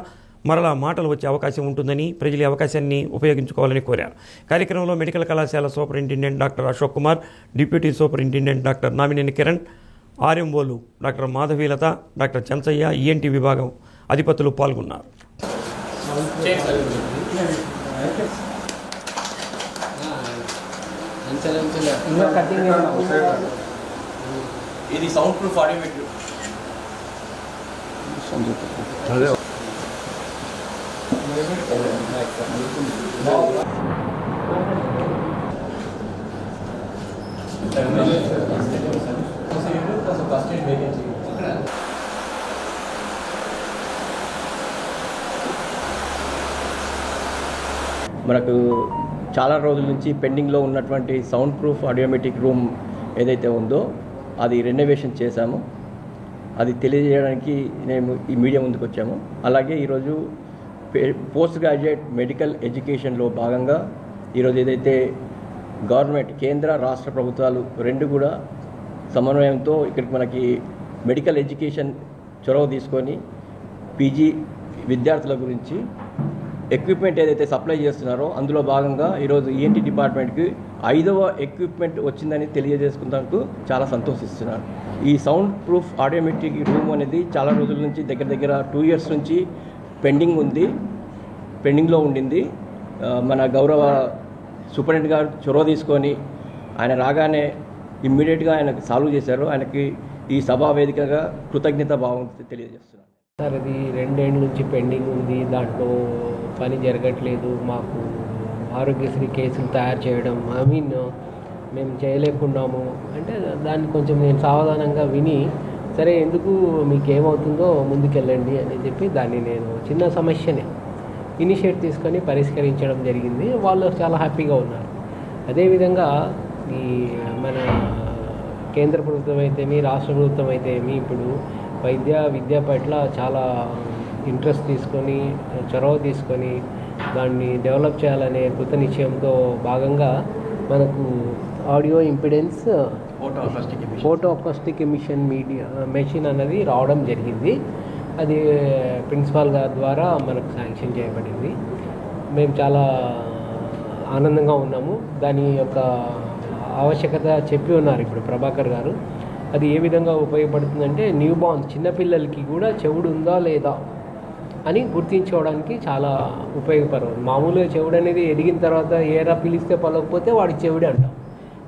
మరలా మాటలు వచ్చే అవకాశం ఉంటుందని ప్రజలు ఈ అవకాశాన్ని ఉపయోగించుకోవాలని కోరారు. కార్యక్రమంలో మెడికల్ కళాశాల superintendent doctor Ashok Kumar, deputy superintendent doctor Namineni Kiran, ఆర్ఎంఓలు doctor Madhavilatha, doctor Chanchaiah, ENT విభాగం అధిపతులు పాల్గొన్నారు. ఇది సౌండ్ ప్రూఫ్ ఆడియోమెట్రీ. మనకు చాలా రోజుల నుంచి పెండింగ్లో ఉన్నటువంటి సౌండ్ ప్రూఫ్ ఆడియోమెట్రిక్ రూమ్ ఏదైతే ఉందో అది రెనోవేషన్ చేశాము. అది తెలియజేయడానికి మేము ఈ మీడియా ముందుకు వచ్చాము. అలాగే ఈరోజు పోస్ట్ గ్రాడ్యుయేట్ మెడికల్ ఎడ్యుకేషన్లో భాగంగా ఈరోజు ఏదైతే గవర్నమెంట్ కేంద్ర రాష్ట్ర ప్రభుత్వాలు రెండు కూడా సమన్వయంతో ఇక్కడికి మనకి మెడికల్ ఎడ్యుకేషన్ చొరవ తీసుకొని పీజీ విద్యార్థుల గురించి ఎక్విప్మెంట్ ఏదైతే సప్లై చేస్తున్నారో అందులో భాగంగా ఈరోజు ఈఎన్టీ డిపార్ట్మెంట్కి 5వ ఎక్విప్మెంట్ వచ్చిందని తెలియజేసుకున్నందుకు చాలా సంతోషిస్తున్నాను. ఈ సౌండ్ ప్రూఫ్ ఆడియోమెట్రిక్ రూమ్ అనేది చాలా రోజుల నుంచి దగ్గర 2 years నుంచి పెండింగ్లో ఉండింది. మన గౌరవ సూపరింటెండెంట్ గారు చొరవ తీసుకొని ఆయన రాగానే ఇమ్మీడియట్గా ఆయనకు సాల్వ్ చేశారు. ఆయనకి ఈ సభా వేదికగా కృతజ్ఞత భావం తెలియజేస్తున్నాను. సార్ అది 2 ఏళ్ళ నుంచి పెండింగ్ ఉంది, దాంట్లో పని జరగట్లేదు. మాకు ఆరోగ్యశ్రీ కేసులు తయారు చేయడం మేము చేయలేకున్నాము అంటే దాన్ని కొంచెం నేను సావధానంగా విని సరే ఎందుకు మీకు ఏమవుతుందో ముందుకెళ్ళండి అని చెప్పి దాన్ని నేను చిన్న సమస్యనే ఇనిషియేట్ తీసుకొని పరిష్కరించడం జరిగింది. వాళ్ళు చాలా హ్యాపీగా ఉన్నారు. అదేవిధంగా ఈ మన కేంద్ర ప్రభుత్వం అయితేమి రాష్ట్ర ప్రభుత్వం అయితేమి ఇప్పుడు విద్య పట్ల చాలా ఇంట్రెస్ట్ తీసుకొని చొరవ తీసుకొని దాన్ని డెవలప్ చేయాలనే కృత నిశ్చయంతో భాగంగా మనకు audio impedance photo acoustic emission machine అన్నది రావడం జరిగింది. అది ప్రిన్సిపాల్ గారి ద్వారా మనకు శాంక్షన్ చేయబడింది. మేము చాలా ఆనందంగా ఉన్నాము. దాని యొక్క ఆవశ్యకత చెప్పి ఉన్నారు ఇప్పుడు ప్రభాకర్ గారు. అది ఏ విధంగా ఉపయోగపడుతుందంటే న్యూ బార్న్ చిన్నపిల్లలకి కూడా చెవుడు ఉందా లేదా అని గుర్తించుకోవడానికి చాలా ఉపయోగపడుతుంది. మామూలుగా చెవుడు అనేది ఎదిగిన తర్వాత ఏరా పిలిస్తే పలకపోతే వాడికి చెవుడే అంటాం.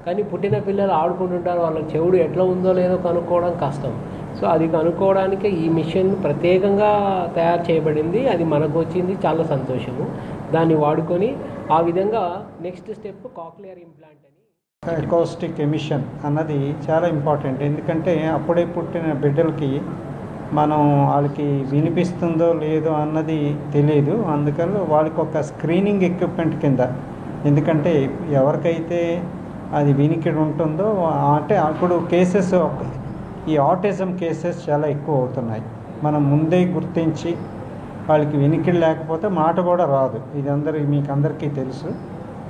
కానీ పుట్టిన పిల్లలు ఆడుకుంటుంటారు, వాళ్ళకి చెవుడు ఎట్లా ఉందో లేదో కనుక్కోవడం కష్టం. సో అది కనుక్కోవడానికి ఈ మిషన్ ప్రత్యేకంగా తయారు చేయబడింది. అది మనకు వచ్చింది, చాలా సంతోషము. దాన్ని వాడుకొని ఆ విధంగా నెక్స్ట్ స్టెప్ కాక్లియర్ ఇంప్లాంట్ అని. అకాస్టిక్ ఎమిషన్ అన్నది చాలా ఇంపార్టెంట్. ఎందుకంటే అప్పుడే పుట్టిన బిడ్డలకి మనం వాళ్ళకి వినిపిస్తుందో లేదో అన్నది తెలియదు. అందుకని వాళ్ళకి ఒక స్క్రీనింగ్ ఎక్విప్మెంట్ కింద, ఎందుకంటే ఎవరికైతే అది వినికిడి ఉంటుందో అంటే అప్పుడు కేసెస్ ఈ ఆటిజం కేసెస్ చాలా ఎక్కువ అవుతున్నాయి. మనం ముందే గుర్తించి వాళ్ళకి వినికిడి లేకపోతే మాట కూడా రాదు. ఇది మీకు అందరికీ తెలుసు.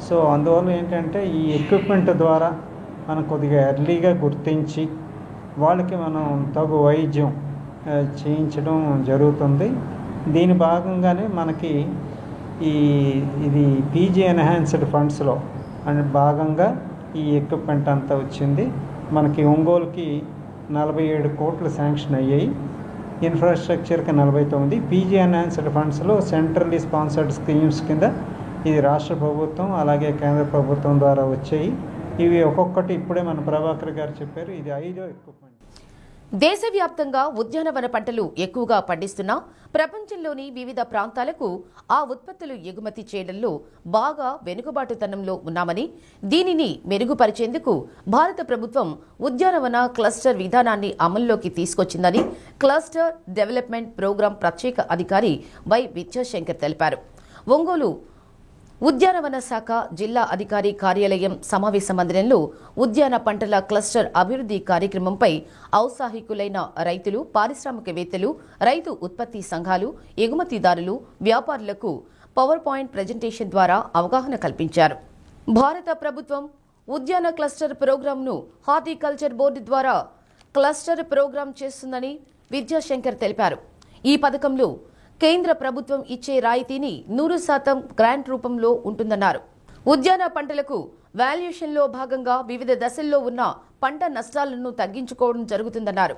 సో అందువల్ల ఏంటంటే ఈ ఎక్విప్మెంట్ ద్వారా మనం కొద్దిగా ఎర్లీగా గుర్తించి వాళ్ళకి మనం తగు వైద్యం చేయించడం జరుగుతుంది. దీని భాగంగానే మనకి ఇది పీజీ ఎన్హాన్స్డ్ ఫండ్స్లో అని భాగంగా ఈ ఎక్విప్మెంట్ అంతా వచ్చింది. మనకి ఒంగోలుకి 47 కోట్లు శాంక్షన్ అయ్యాయి, ఇన్ఫ్రాస్ట్రక్చర్కి 49. పీజీ ఎన్హాన్స్డ్ ఫండ్స్లో సెంట్రల్లీ స్పాన్సర్డ్ స్కీమ్స్ కింద ఇది రాష్ట్ర ప్రభుత్వం అలాగే కేంద్ర ప్రభుత్వం ద్వారా వచ్చాయి. ఇవి ఒక్కొక్కటి ఇప్పుడే మన ప్రభాకర్ గారు చెప్పారు. ఇది 5వ ఎక్విప్మెంట్. దేశవ్యాప్తంగా ఉద్యానవన పంటలు ఎక్కువగా పండిస్తున్నా ప్రపంచంలోని వివిధ ప్రాంతాలకు ఆ ఉత్పత్తులు ఎగుమతి చేయడంలో బాగా వెనుకబాటుతనంలో ఉన్నామని, దీనిని మెరుగుపరిచేందుకు భారత ప్రభుత్వం ఉద్యానవన క్లస్టర్ విధానాన్ని అమల్లోకి తీసుకొచ్చిందని క్లస్టర్ డెవలప్మెంట్ ప్రోగ్రాం ప్రత్యేక అధికారి వై విద్యాశంకర్ తెలిపారు. ఒంగోలు ఉద్యానవన శాఖ జిల్లా అధికారి కార్యాలయం సమావేశ మందిరంలో ఉద్యాన పంటల క్లస్టర్ అభివృద్ధి కార్యక్రమంపై ఔత్సాహికులైన రైతులు, పారిశ్రామికవేత్తలు, రైతు ఉత్పత్తి సంఘాలు, ఎగుమతిదారులు, వ్యాపారులకు పవర్ పాయింట్ ప్రజెంటేషన్ ద్వారా అవగాహన కల్పించారు. భారత ప్రభుత్వం ఉద్యాన క్లస్టర్ ప్రోగ్రాంను హార్టికల్చర్ బోర్డు ద్వారా క్లస్టర్ ప్రోగ్రాం చేస్తుందని విద్యాశంకర్ తెలిపారు. ఈ పథకంలో కేంద్ర ప్రభుత్వం ఇచ్చే రాయితీని 100% గ్రాంట్ రూపంలో ఉంటుందన్నారు. ఉద్యాన పంటలకు వాల్యుయేషన్లో భాగంగా వివిధ దశల్లో ఉన్న పంట నష్టాలను తగ్గించుకోవడం జరుగుతుందన్నారు.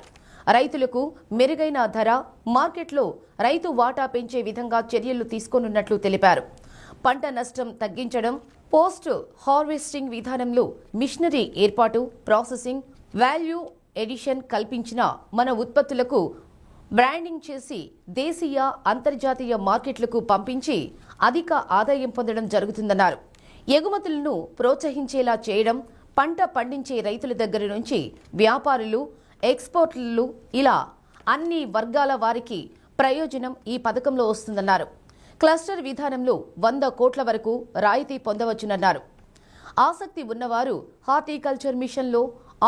రైతులకు మెరుగైన ధర, మార్కెట్లో రైతు వాటా పెంచే విధంగా చర్యలు తీసుకోనున్నట్లు తెలిపారు. పంట నష్టం తగ్గించడం, పోస్ట్ హార్వెస్టింగ్ విధానంలో మిషనరీ ఏర్పాటు, ప్రాసెసింగ్, వాల్యూ ఎడిషన్ కల్పించిన మన ఉత్పత్తులకు బ్రాండింగ్ చేసి దేశీయ, అంతర్జాతీయ మార్కెట్లకు పంపించి అధిక ఆదాయం పొందడం జరుగుతుందన్నారు. ఎగుమతులను ప్రోత్సహించేలా చేయడం, పంట పండించే రైతుల దగ్గర నుంచి వ్యాపారులు, ఎక్స్పోర్టర్లు ఇలా అన్ని వర్గాల వారికి ప్రయోజనం ఈ పథకంలో వస్తుందన్నారు. క్లస్టర్ విధానంలో 100 కోట్ల వరకు రాయితీ పొందవచ్చునన్నారు. ఆసక్తి ఉన్నవారు హార్టికల్చర్ మిషన్లో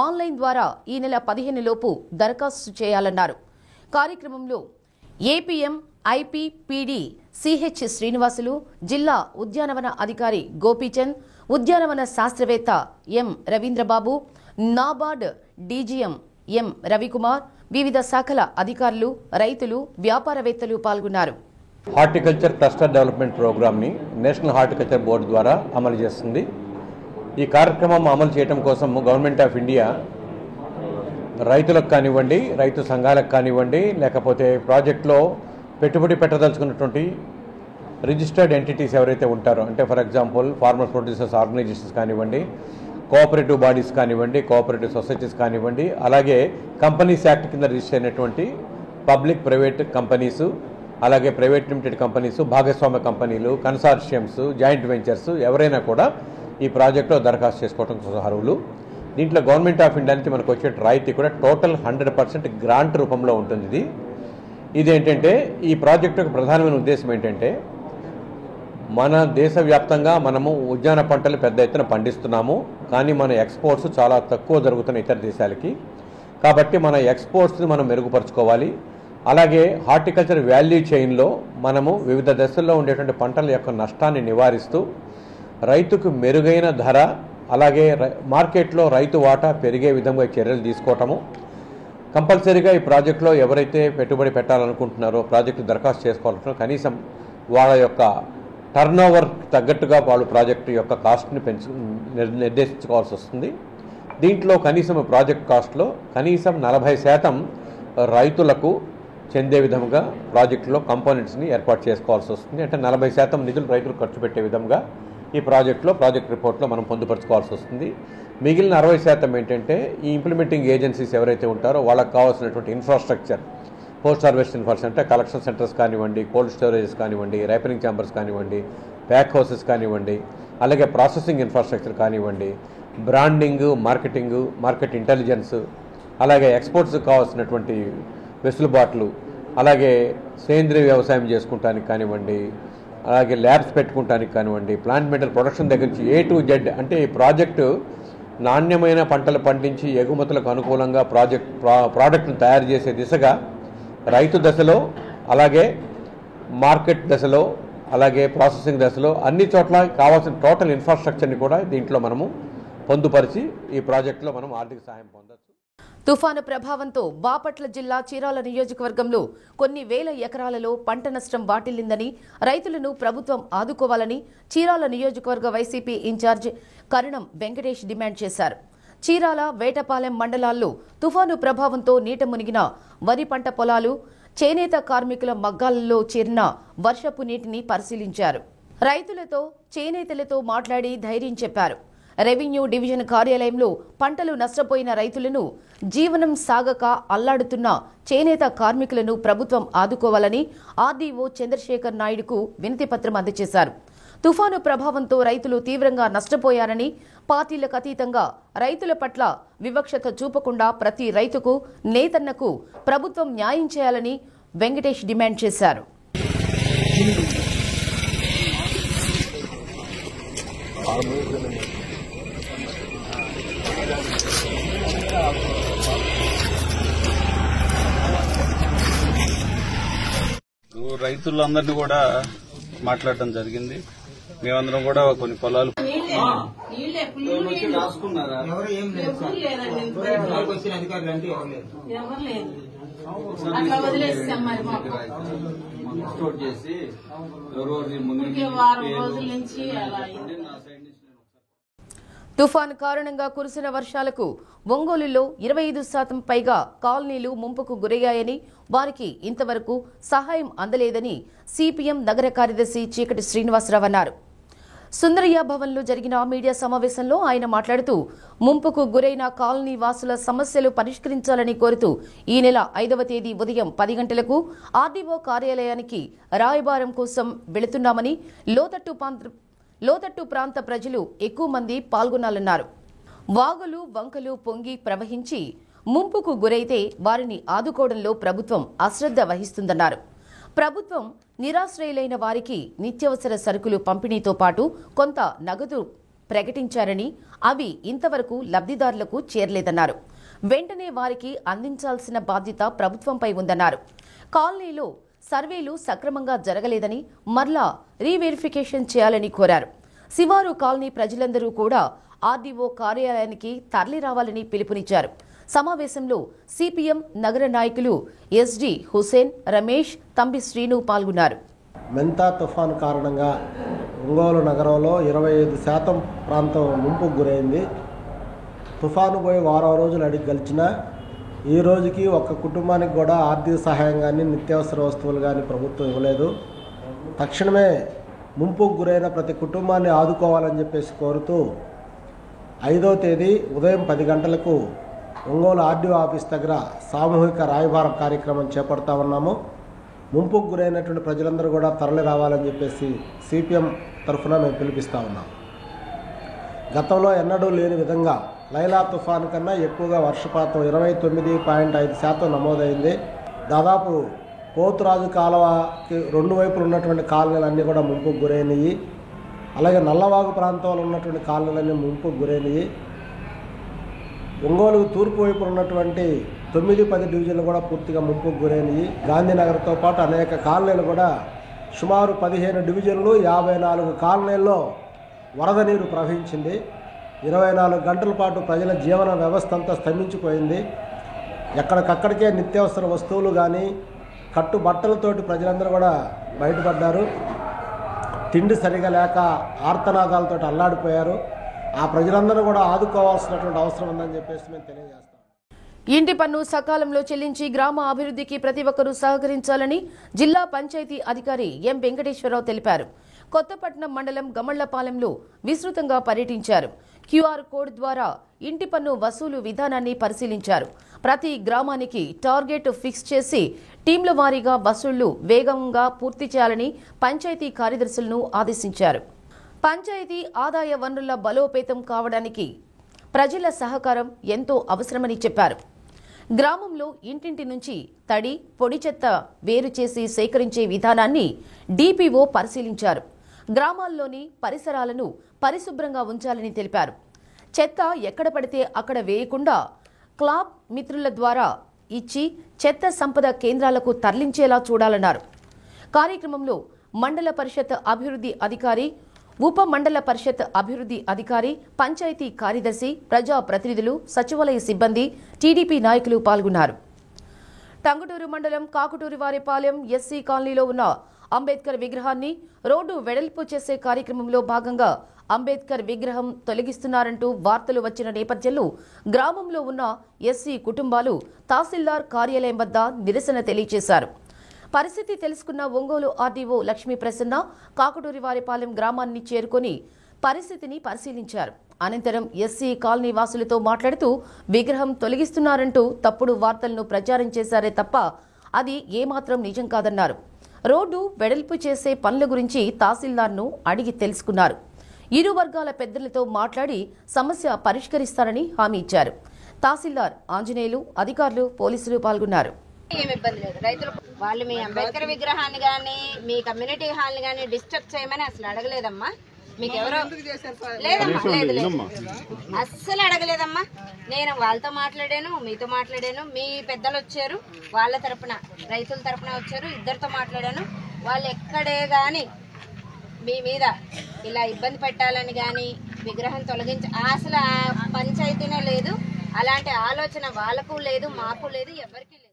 ఆన్లైన్ ద్వారా ఈ నెల 15 లోపు దరఖాస్తు చేయాలన్నారు. కార్యక్రమంలో ఏపీఎం ఐపీపీడీ సిహెచ్ శ్రీనివాసులు, జిల్లా ఉద్యానవన అధికారి గోపీచంద్, ఉద్యానవన శాస్త్రవేత్త ఎం రవీంద్రబాబు, నాబార్డ్ డీజీఎం ఎం రవికుమార్, వివిధ శాఖల అధికారులు, రైతులు, వ్యాపారవేత్తలు పాల్గొన్నారు. హార్టికల్చర్ క్లస్టర్ డెవలప్మెంట్ ప్రోగ్రామ్ని నేషనల్ హార్టికల్చర్ బోర్డు ద్వారా అమలు చేస్తుంది. ఈ కార్యక్రమం అమలు చేయడం కోసం గవర్నమెంట్ ఆఫ్ ఇండియా రైతులకు కానివ్వండి, రైతు సంఘాలకు కానివ్వండి, లేకపోతే ప్రాజెక్టులో పెట్టుబడి పెట్టదలుచుకున్నటువంటి రిజిస్టర్డ్ ఎంటిటీస్ ఎవరైతే ఉంటారో, అంటే for example farmers producers organisations కానివ్వండి, కోఆపరేటివ్ బాడీస్ కానివ్వండి, కోఆపరేటివ్ సొసైటీస్ కానివ్వండి, అలాగే కంపెనీస్ యాక్ట్ కింద రిజిస్టర్ అయినటువంటి పబ్లిక్ ప్రైవేట్ కంపెనీసు, అలాగే ప్రైవేట్ లిమిటెడ్ కంపెనీసు, భాగస్వామ్య కంపెనీలు, కన్సార్షియమ్స్, జాయింట్ వెంచర్స్ ఎవరైనా కూడా ఈ ప్రాజెక్టులో దరఖాస్తు చేసుకోవడం కోసం అర్హులు. దీంట్లో గవర్నమెంట్ ఆఫ్ ఇండియా నుంచి మనకు వచ్చే రాయితీ కూడా టోటల్ 100% గ్రాంట్ రూపంలో ఉంటుంది. ఇదేంటంటే ఈ ప్రాజెక్టు యొక్క ప్రధానమైన ఉద్దేశం ఏంటంటే, మన దేశవ్యాప్తంగా మనము ఉద్యాన పంటలు పెద్ద ఎత్తున పండిస్తున్నాము, కానీ మన ఎక్స్పోర్ట్స్ చాలా తక్కువ జరుగుతున్న ఇతర దేశాలకి. కాబట్టి మన ఎక్స్పోర్ట్స్ని మనం మెరుగుపరుచుకోవాలి. అలాగే హార్టికల్చర్ వాల్యూ చైన్లో మనము వివిధ దశల్లో ఉండేటువంటి పంటల యొక్క నష్టాన్ని నివారిస్తూ రైతుకు మెరుగైన ధర, అలాగే మార్కెట్లో రైతు వాటా పెరిగే విధంగా చర్యలు తీసుకోవటము. కంపల్సరీగా ఈ ప్రాజెక్టులో ఎవరైతే పెట్టుబడి పెట్టాలనుకుంటున్నారో, ప్రాజెక్టు దరఖాస్తు చేసుకోవాలనుకుంటున్నారో, కనీసం వాళ్ళ యొక్క టర్న్ ఓవర్ తగ్గట్టుగా వాళ్ళు ప్రాజెక్టు యొక్క కాస్ట్ని నిర్దేశించుకోవాల్సి వస్తుంది. దీంట్లో కనీసం ప్రాజెక్ట్ కాస్ట్లో కనీసం 40% రైతులకు చెందే విధంగా ప్రాజెక్టులో కంపోనెంట్స్ని ఏర్పాటు చేసుకోవాల్సి వస్తుంది. అంటే 40% నిధులు రైతులు ఖర్చు పెట్టే విధంగా ఈ ప్రాజెక్టులో, ప్రాజెక్ట్ రిపోర్ట్లో మనం పొందుపరచుకోవాల్సి వస్తుంది. మిగిలిన 60% ఏంటంటే ఈ ఇంప్లిమెంటింగ్ ఏజెన్సీస్ ఎవరైతే ఉంటారో వాళ్ళకి కావాల్సినటువంటి ఇన్ఫ్రాస్ట్రక్చర్, పోస్ట్ హార్వెస్ట్ ఇన్ఫ్రాస్ట్రక్చర్ అంటే కలెక్షన్ సెంటర్స్ కానివ్వండి, కోల్డ్ స్టోరేజెస్ కానివ్వండి, రైపనింగ్ ఛాంబర్స్ కానివ్వండి, ప్యాక్ హౌసెస్ కానివ్వండి, అలాగే ప్రాసెసింగ్ ఇన్ఫ్రాస్ట్రక్చర్ కానివ్వండి, బ్రాండింగ్, మార్కెట్ ఇంటెలిజెన్స్, అలాగే ఎక్స్పోర్ట్స్కి కావాల్సినటువంటి వెసులుబాట్లు, అలాగే సేంద్రీయ వ్యవసాయం చేసుకుంటానికి కానివ్వండి, అలాగే ల్యాబ్స్ పెట్టుకుంటానికి కానివ్వండి, ప్లాంట్ మెటీరియల్ ప్రొడక్షన్ దగ్గర నుంచి A to Z, అంటే ఈ ప్రాజెక్టు నాణ్యమైన పంటలు పండించి ఎగుమతులకు అనుకూలంగా ప్రోడక్ట్ను తయారు చేసే దిశగా రైతు దశలో, అలాగే మార్కెట్ దశలో, అలాగే ప్రాసెసింగ్ దశలో అన్ని చోట్ల కావాల్సిన టోటల్ ఇన్ఫ్రాస్ట్రక్చర్ని కూడా దీంట్లో మనము పొందుపరిచి ఈ ప్రాజెక్టులో మనం ఆర్థిక సహాయం పొందవచ్చు. తుఫాను ప్రభావంతో బాపట్ల జిల్లా చీరాల నియోజకవర్గంలో కొన్ని వేల ఎకరాలలో పంట నష్టం వాటిల్లిందని, రైతులను ప్రభుత్వం ఆదుకోవాలని చీరాల నియోజకవర్గ వైసీపీ ఇన్ఛార్జ్ కరణం వెంకటేష్ డిమాండ్ చేశారు. చీరాల, వేటపాలెం మండలాల్లో తుఫాను ప్రభావంతో నీట మునిగిన వరి పంట పొలాలు, చేనేత కార్మికుల మగ్గాలలో చేరిన వర్షపు నీటిని పరిశీలించారు. రైతులతో, చేనేతలతో మాట్లాడి ధైర్యం చెప్పారు. రెవెన్యూ డివిజన్ కార్యాలయంలో పంటలు నష్టపోయిన రైతులను, జీవనం సాగక అల్లాడుతున్న చేనేత కార్మికులను ప్రభుత్వం ఆదుకోవాలని ఆర్డీఓ చంద్రశేఖర్ నాయుడుకు వినతిపత్రం అందజేశారు. తుఫాను ప్రభావంతో రైతులు తీవ్రంగా నష్టపోయారని, పార్టీలకు అతీతంగా రైతుల పట్ల వివక్షత చూపకుండా ప్రతి రైతుకు, నేతన్నకు ప్రభుత్వం న్యాయం చేయాలని వెంకటేష్ డిమాండ్ చేశారు. రైతులందరినీ కూడా మాట్లాడటం జరిగింది. మేమందరం కూడా కొన్ని పొలాలు రాసుకున్నారా? చేసి తుఫాను కారణంగా కురిసిన వర్షాలకు ఒంగోలులో 25% పైగా కాలనీలు ముంపుకు గురయ్యాయని, వారికి ఇంతవరకు సహాయం అందలేదని సిపిఎం నగర కార్యదర్శి చీకటి శ్రీనివాసరావు అన్నారు. సుందరయ్య భవన్లో జరిగిన మీడియా సమావేశంలో ఆయన మాట్లాడుతూ, ముంపుకు గురైన కాలనీ వాసుల సమస్యలు పరిష్కరించాలని కోరుతూ ఈ నెల 5వ తేదీ ఉదయం 10 గంటలకు ఆర్డీఓ కార్యాలయానికి రాయబారం కోసం వెళుతున్నామని, లోతట్టు ప్రాంత ప్రజలు ఎక్కువ మంది పాల్గొనాలన్నారు. వాగులు వంకలు పొంగి ప్రవహించి ముంపుకు గురైతే వారిని ఆదుకోవడంలో ప్రభుత్వం అశ్రద్ధ వహిస్తుందన్నారు. ప్రభుత్వం నిరాశ్రయులైన వారికి నిత్యావసర సరుకులు పంపిణీతో పాటు కొంత నగదు ప్రకటించారని, అవి ఇంతవరకు లబ్ధిదారులకు చేరలేదన్నారు. వెంటనే వారికి అందించాల్సిన బాధ్యత ప్రభుత్వంపై ఉందన్నారు. కాలనీలో సర్వేలు సక్రమంగా జరగలేదని మరలా రీవెరిఫికేషన్ చేయాలని కోరారు. శివారు కాలనీ ప్రజలందరూ కూడా ఆర్డీఓ కార్యాలయానికి తరలి రావాలని పిలుపునిచ్చారు. సమావేశంలో సిపిఎం నగర నాయకులు ఎస్డి హుసేన్, రమేష్, తంబి శ్రీను పాల్గొన్నారు. మెంతా తుఫాను కారణంగా ఒంగోలు నగరంలో 25% ప్రాంతం ముంపుకు గురైంది. తుఫాను పోయి వారం రోజులు అడిగి గెలిచినా ఈ రోజుకి ఒక్క కుటుంబానికి కూడా ఆర్థిక సహాయం కానీ నిత్యావసర వస్తువులు కానీ ప్రభుత్వం ఇవ్వలేదు. తక్షణమే ముంపుకు గురైన ప్రతి కుటుంబాన్ని ఆదుకోవాలని చెప్పేసి కోరుతూ 5వ తేదీ ఉదయం 10 గంటలకు ఒంగోలు ఆర్డీఓ ఆఫీస్ దగ్గర సామూహిక రాయబారం కార్యక్రమం చేపడతా ఉన్నాము. ముంపుకు గురైనటువంటి ప్రజలందరూ కూడా తరలి రావాలని చెప్పేసి సిపిఎం తరఫున మేము పిలిపిస్తూ ఉన్నాం. గతంలో ఎన్నడూ లేని విధంగా లైలా తుఫాను కన్నా ఎక్కువగా వర్షపాతం 29.5% నమోదైంది. దాదాపు పోతురాజు కాలువకి 2 వైపులు ఉన్నటువంటి కాలనీలన్నీ కూడా ముంపుకు గురైనవి. అలాగే నల్లవాగు ప్రాంతంలో ఉన్నటువంటి కాలనీలన్నీ ముంపుకు గురైనవి. ఒంగోలు తూర్పు వైపు ఉన్నటువంటి 9-10 డివిజన్లు కూడా పూర్తిగా ముంపుకు గురైనవి. గాంధీనగర్తో పాటు అనేక కాలనీలు కూడా సుమారు 15 డివిజన్లు 54 కాలనీల్లో వరద నీరు ప్రవహించింది. 24 గంటల పాటు ప్రజల జీవన వ్యవస్థ అంతా స్తంభించిపోయింది. ఎక్కడికక్కడికే నిత్యావసర వస్తువులు కానీ కట్టు బట్టలతోటి ప్రజలందరూ కూడా బయటపడ్డారు. తిండి సరిగా లేక ఆర్తనాదాలతో అల్లాడిపోయారు. ఆ ప్రజలందరూ కూడా ఆదుకోవాల్సినటువంటి అవసరం ఉందని చెప్పేసి మేము తెలియజేస్తాం. ఇంటి పన్ను సకాలంలో చెల్లించి గ్రామ అభివృద్ధికి ప్రతి ఒక్కరూ సహకరించాలని జిల్లా పంచాయతీ అధికారి ఎం వెంకటేశ్వరరావు తెలిపారు. కొత్తపట్నం మండలం గమళ్లపాలెంలో విస్తృతంగా పర్యటించారు. క్యూఆర్ కోడ్ ద్వారా ఇంటి పన్ను వసూలు విధానాన్ని పరిశీలించారు. ప్రతి గ్రామానికి టార్గెట్ ఫిక్స్ చేసి టీంల వారీగా వసూళ్లు వేగంగా పూర్తి చేయాలని పంచాయతీ కార్యదర్శులను ఆదేశించారు. పంచాయతీ ఆదాయ వనరుల బలోపేతం కావడానికి ప్రజల సహకారం ఎంతో అవసరమని చెప్పారు. గ్రామంలో ఇంటింటి నుంచి తడి, పొడి చెత్త వేరు చేసి సేకరించే విధానాన్ని డిపిఓ పరిశీలించారు. గ్రామాల్లోని పరిసరాలను పరిశుభ్రంగా ఉంచాలని తెలిపారు. చెత్త ఎక్కడ పడితే అక్కడ వేయకుండా క్లాబ్ మిత్రుల ద్వారా ఇచ్చి చెత్త సంపద కేంద్రాలకు తరలించేలా చూడాలన్నారు. కార్యక్రమంలో మండల పరిషత్ అభివృద్ధి అధికారి, ఉప మండల పరిషత్ అభివృద్ధి అధికారి, పంచాయతీ కార్యదర్శి, ప్రజా ప్రతినిధులు, సచివాలయ సిబ్బంది, టీడీపీ నాయకులు పాల్గొన్నారు. టంగుటూరు మండలం కాకుటూరివారిపాలెం ఎస్సీ కాలనీలో ఉన్న అంబేద్కర్ విగ్రహాన్ని రోడ్డు వెడల్పు చేసే కార్యక్రమంలో భాగంగా అంబేద్కర్ విగ్రహం తొలగిస్తున్నారంటూ వార్తలు వచ్చిన నేపథ్యంలో గ్రామంలో ఉన్న ఎస్సీ కుటుంబాలు తహసీల్దార్ కార్యాలయం వద్ద నిరసన తెలియజేశారు. పరిస్థితి తెలుసుకున్న ఒంగోలు ఆర్డీఓ లక్ష్మీ ప్రసన్న కాకుటూరివారిపాలెం గ్రామాన్ని చేరుకొని పరిస్థితిని పరిశీలించారు. అనంతరం ఎస్సీ కాలనీ వాసులతో మాట్లాడుతూ విగ్రహం తొలగిస్తున్నారంటూ తప్పుడు వార్తలను ప్రచారం చేశారే తప్ప అది ఏమాత్రం నిజం కాదన్నారు. రోడ్డు వెడల్పు చేసే పనుల గురించి తహసీల్దార్ను అడిగి తెలుసుకున్నారు. ఇరు వర్గాల పెద్దలతో మాట్లాడి సమస్య పరిష్కరిస్తారని హామీ ఇచ్చారు. తహసీల్దార్ ఆంజనేయులు, అధికారులు, పోలీసులు పాల్గొన్నారు. ఏమి ఇబ్బంది లేదు. రైతులు వాళ్ళు మీ అంబేద్కర్ విగ్రహాన్ని కానీ మీ కమ్యూనిటీ హాల్ని కానీ డిస్టర్బ్ చేయమని అసలు అడగలేదమ్మా. మీకు ఎవరో లేదమ్మా, లేదు అస్సలు అడగలేదమ్మా. నేను వాళ్ళతో మాట్లాడాను, మీతో మాట్లాడాను, మీ పెద్దలు వచ్చారు, వాళ్ళ తరపున రైతుల తరపున వచ్చారు, ఇద్దరితో మాట్లాడాను. వాళ్ళు ఎక్కడే కానీ మీ మీద ఇలా ఇబ్బంది పెట్టాలని కానీ విగ్రహం తొలగించి అసలు ఆ పంచాయతీనే లేదు. అలాంటి ఆలోచన వాళ్ళకు లేదు, మాకు లేదు, ఎవరికి లేదు.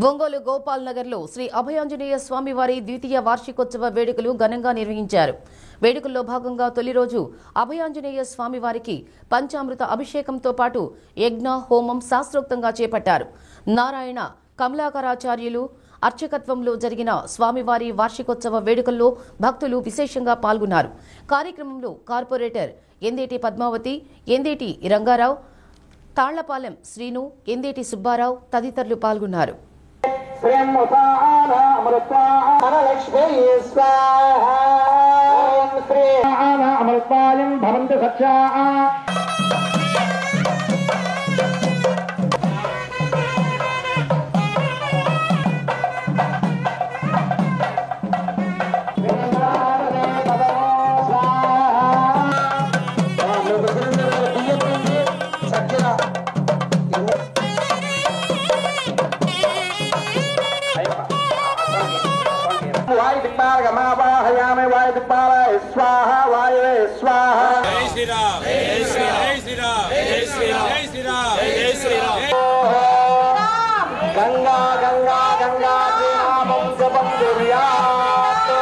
ఒంగోలు గోపాల్ నగర్లో శ్రీ అభయాంజనేయ స్వామివారి ద్వితీయ వార్షికోత్సవ వేడుకలు ఘనంగా నిర్వహించారు. వేడుకల్లో భాగంగా తొలి రోజు అభయాంజనేయ స్వామివారికి పంచామృత అభిషేకంతో పాటు యజ్ఞ హోమం శాస్త్రోక్తంగా చేపట్టారు. నారాయణ కమలాకరాచార్యులు అర్చకత్వంలో జరిగిన స్వామివారి వార్షికోత్సవ వేడుకల్లో భక్తులు విశేషంగా పాల్గొన్నారు. కార్యక్రమంలో కార్పొరేటర్ ఎందేటి పద్మావతి, ఎందేటి రంగారావు, తాళ్లపాలెం శ్రీను, ఎందేటి సుబ్బారావు తదితరులు పాల్గొన్నారు. గంగా గంగా గంగా శ్రీనామం జపం కుర్యాత్.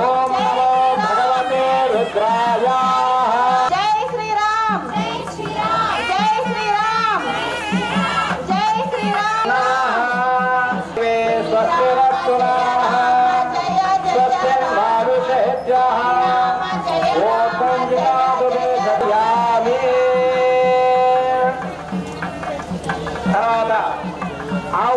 ఓం నమో భగవతే రుద్రాయ. జై శ్రీరామ్, జై శ్రీరామ్, జై శ్రీరామ్, జై శ్రీరామ్.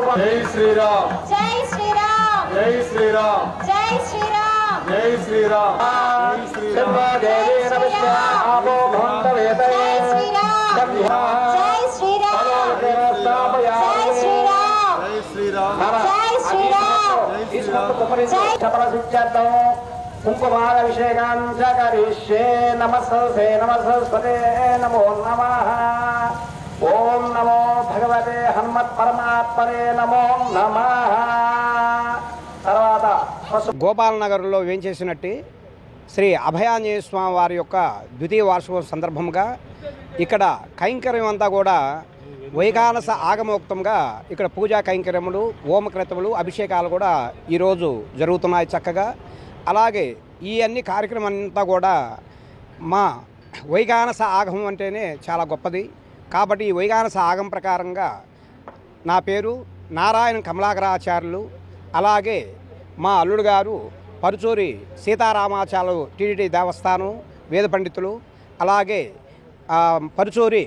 జై శ్రీరామ్, జై శ్రీరామ్, జై శ్రీరామ్, జై శ్రీరామ్, జై శ్రీరామ్. దేవి నమస్కారో భవంతవేదే. జై శ్రీరామ్, జై శ్రీరామ్, జై శ్రీరామ్, జై శ్రీరామ్. చపలసిత్యర్థం కుంకుమాభిషేకం చ కరిష్యే. నమస్తే నమస్తే నమో నమః. ఓం నమో భగవతే హనుమత్ పరమాత్మనే నమో నమః. తర్వాత గోపాల్ నగర్లో వేంచేసినట్టు శ్రీ అభయాంజనేయ స్వామి వారి యొక్క ద్వితీయ వార్షికోత్సవం సందర్భంగా ఇక్కడ కైంకర్యం అంతా కూడా వైకానస ఆగమోక్తంగా ఇక్కడ పూజా కైంకర్యములు, హోమక్రతువులు, అభిషేకాలు కూడా ఈరోజు జరుగుతున్నాయి చక్కగా. అలాగే ఈ అన్ని కార్యక్రమం అంతా కూడా మా వైకానస ఆగమం అంటేనే చాలా గొప్పది. కాబట్టి ఈ వైకానస ఆగం ప్రకారంగా నా పేరు నారాయణ కమలాకరాచార్యులు, అలాగే మా అల్లుడు గారు పరుచూరి సీతారామాచార్యులు టీటీడీ దేవస్థానం వేద పండితులు, అలాగే పరుచూరి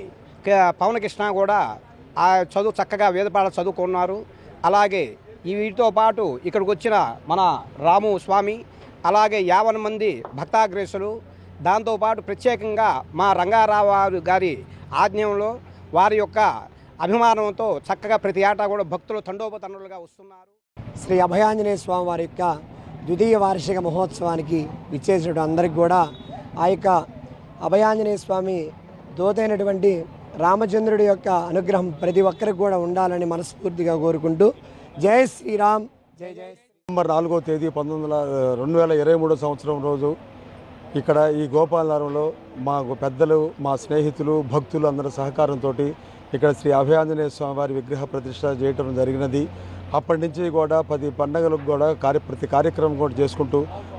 పవనకృష్ణ కూడా ఆ చదువు చక్కగా వేదపాఠాలు చదువుకున్నారు. అలాగే ఈ వీటితో పాటు ఇక్కడికి వచ్చిన మన రాము స్వామి, అలాగే 50 మంది భక్తాగ్రేసులు, దాంతోపాటు ప్రత్యేకంగా మా రంగారావు గారి ఆజ్ఞంలో వారి యొక్క అభిమానంతో చక్కగా ప్రతి ఏటా కూడా భక్తులు తండోపతండులుగా వస్తున్నారు. శ్రీ అభయాంజనేయ స్వామి వారి యొక్క ద్వితీయ వార్షిక మహోత్సవానికి విచ్చేసినటువంటి అందరికీ కూడా ఆ యొక్క అభయాంజనేయ స్వామి దూతైనటువంటి రామచంద్రుడి యొక్క అనుగ్రహం ప్రతి ఒక్కరికి కూడా ఉండాలని మనస్ఫూర్తిగా కోరుకుంటూ జై శ్రీరామ్, జై జై. నవంబర్ 4వ తేదీ 2023 సంవత్సరం రోజు ఇక్కడ ఈ గోపాలనగరంలో మా పెద్దలు, మా స్నేహితులు, భక్తులు అందరి సహకారంతో ఇక్కడ శ్రీ అభయాంజనేయ స్వామి వారి విగ్రహ ప్రతిష్ట చేయటం జరిగినది. అప్పటి నుంచి కూడా 10 పండుగలకు కూడా ప్రతి కార్యక్రమం కూడా చేసుకుంటూ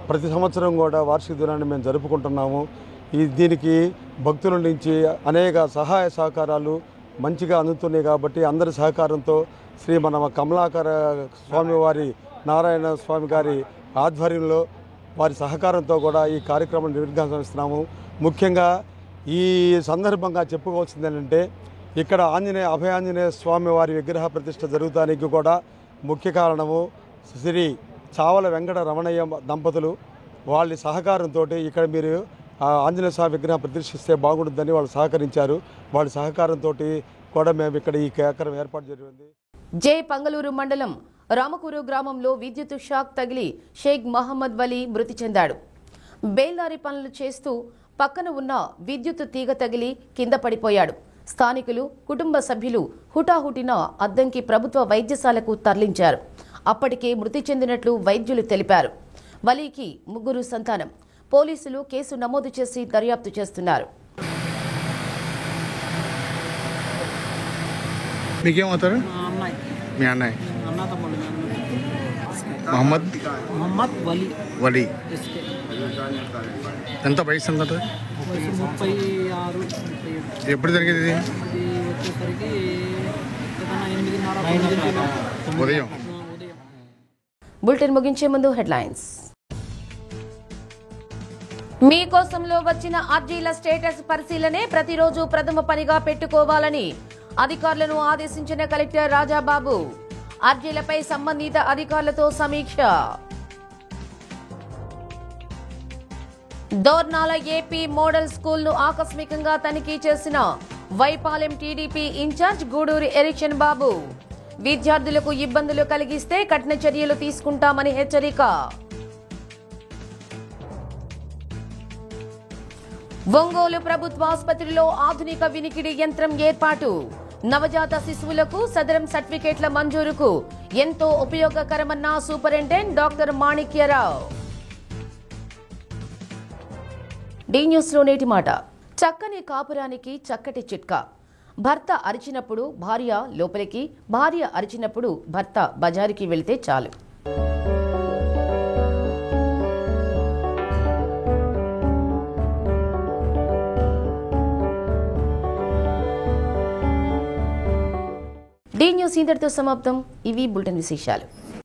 ప్రతి సంవత్సరం కూడా వార్షిక దినాన్ని మేము జరుపుకుంటున్నాము. దీనికి భక్తుల నుంచి అనేక సహాయ సహకారాలు మంచిగా అందుతున్నాయి. కాబట్టి అందరి సహకారంతో శ్రీ మన కమలాకర స్వామివారి నారాయణ స్వామి గారి ఆధ్వర్యంలో వారి సహకారంతో కూడా ఈ కార్యక్రమం నిర్వహిస్తున్నాము. ముఖ్యంగా ఈ సందర్భంగా చెప్పుకోవాల్సింది ఏంటంటే ఇక్కడ అభయాంజనేయ స్వామి వారి విగ్రహ ప్రతిష్ట జరుగుతానికి కూడా ముఖ్య కారణము శ్రీ చావల వెంకట రమణయ్య దంపతులు. వాళ్ళ సహకారంతో ఇక్కడ మీరు ఆంజనేయ స్వామి విగ్రహం ప్రతిష్ఠిస్తే బాగుంటుందని వాళ్ళు సహకరించారు. వాళ్ళ సహకారంతో కూడా మేము ఇక్కడ ఈ కార్యక్రమం ఏర్పాటు జరిగింది. జే పంగలూరు మండలం రామకూరు గ్రామంలో విద్యుత్ షాక్ తగిలి షేక్ మహమ్మద్ వలీ మృతి చెందాడు. బేల్దారి పనులు చేస్తూ పక్కన ఉన్న విద్యుత్ తీగ తగిలి కింద పడిపోయాడు. స్థానికులు, కుటుంబ సభ్యులు హుటాహుటిన అద్దంకి ప్రభుత్వ వైద్యశాలకు తరలించారు. అప్పటికే మృతి చెందినట్లు వైద్యులు తెలిపారు. వలీకి 3 సంతానం. పోలీసులు కేసు నమోదు చేసి దర్యాప్తు చేస్తున్నారు. మీకేమవుతారు? మీ అన్నయ్య మహమ్మద్ వలీ. ఎంత వయసు ఎంత? 36. ఎప్పుడు జరిగేది ఇది? వచ్చేసరికి 8:30 ఉదయం. బులెటిన్ ముగించే ముందు హెడ్లైన్స్. మీకోసంలో వచ్చిన అర్జీల స్టేటస్ పరిశీలనే ప్రతిరోజు ప్రథమ పనిగా పెట్టుకోవాలని అధికారులను ఆదేశించిన కలెక్టర్ రాజాబాబు. అర్జీలపై సంబంధిత అధికారులతో సమీక్ష. దోర్నాల ఏపీ మోడల్ స్కూల్ను ఆకస్మికంగా తనిఖీ చేసిన వైపాలెం టీడీపీ ఇన్ఛార్జ్ గూడూరి ఎరిక్షన్ బాబు. విద్యార్థులకు ఇబ్బందులు కలిగిస్తే కఠిన చర్యలు తీసుకుంటామని హెచ్చరిక. ఒంగోలు ప్రభుత్వ ఆసుపత్రిలో ఆధునిక వినికిడి యంత్రం ఏర్పాటు. నవజాత శిశువులకు సదరం సర్టిఫికేట్ల మంజూరుకు ఎంతో ఉపయోగకరమన్న సూపరింటెండెంట్ డాక్టర్ మాణిక్యరావు. డి న్యూస్లో నేటి మాట. చక్కని కాపురానికి చక్కటి చిట్కా. భర్త అరిచినప్పుడు భార్య లోపలికి, భార్య అరిచినప్పుడు భర్త బజారుకి వెళ్తే చాలు. డి న్యూస్ ఇంతటితో సమాప్తం. ఇవి బులెటిన్ విశేషాలు.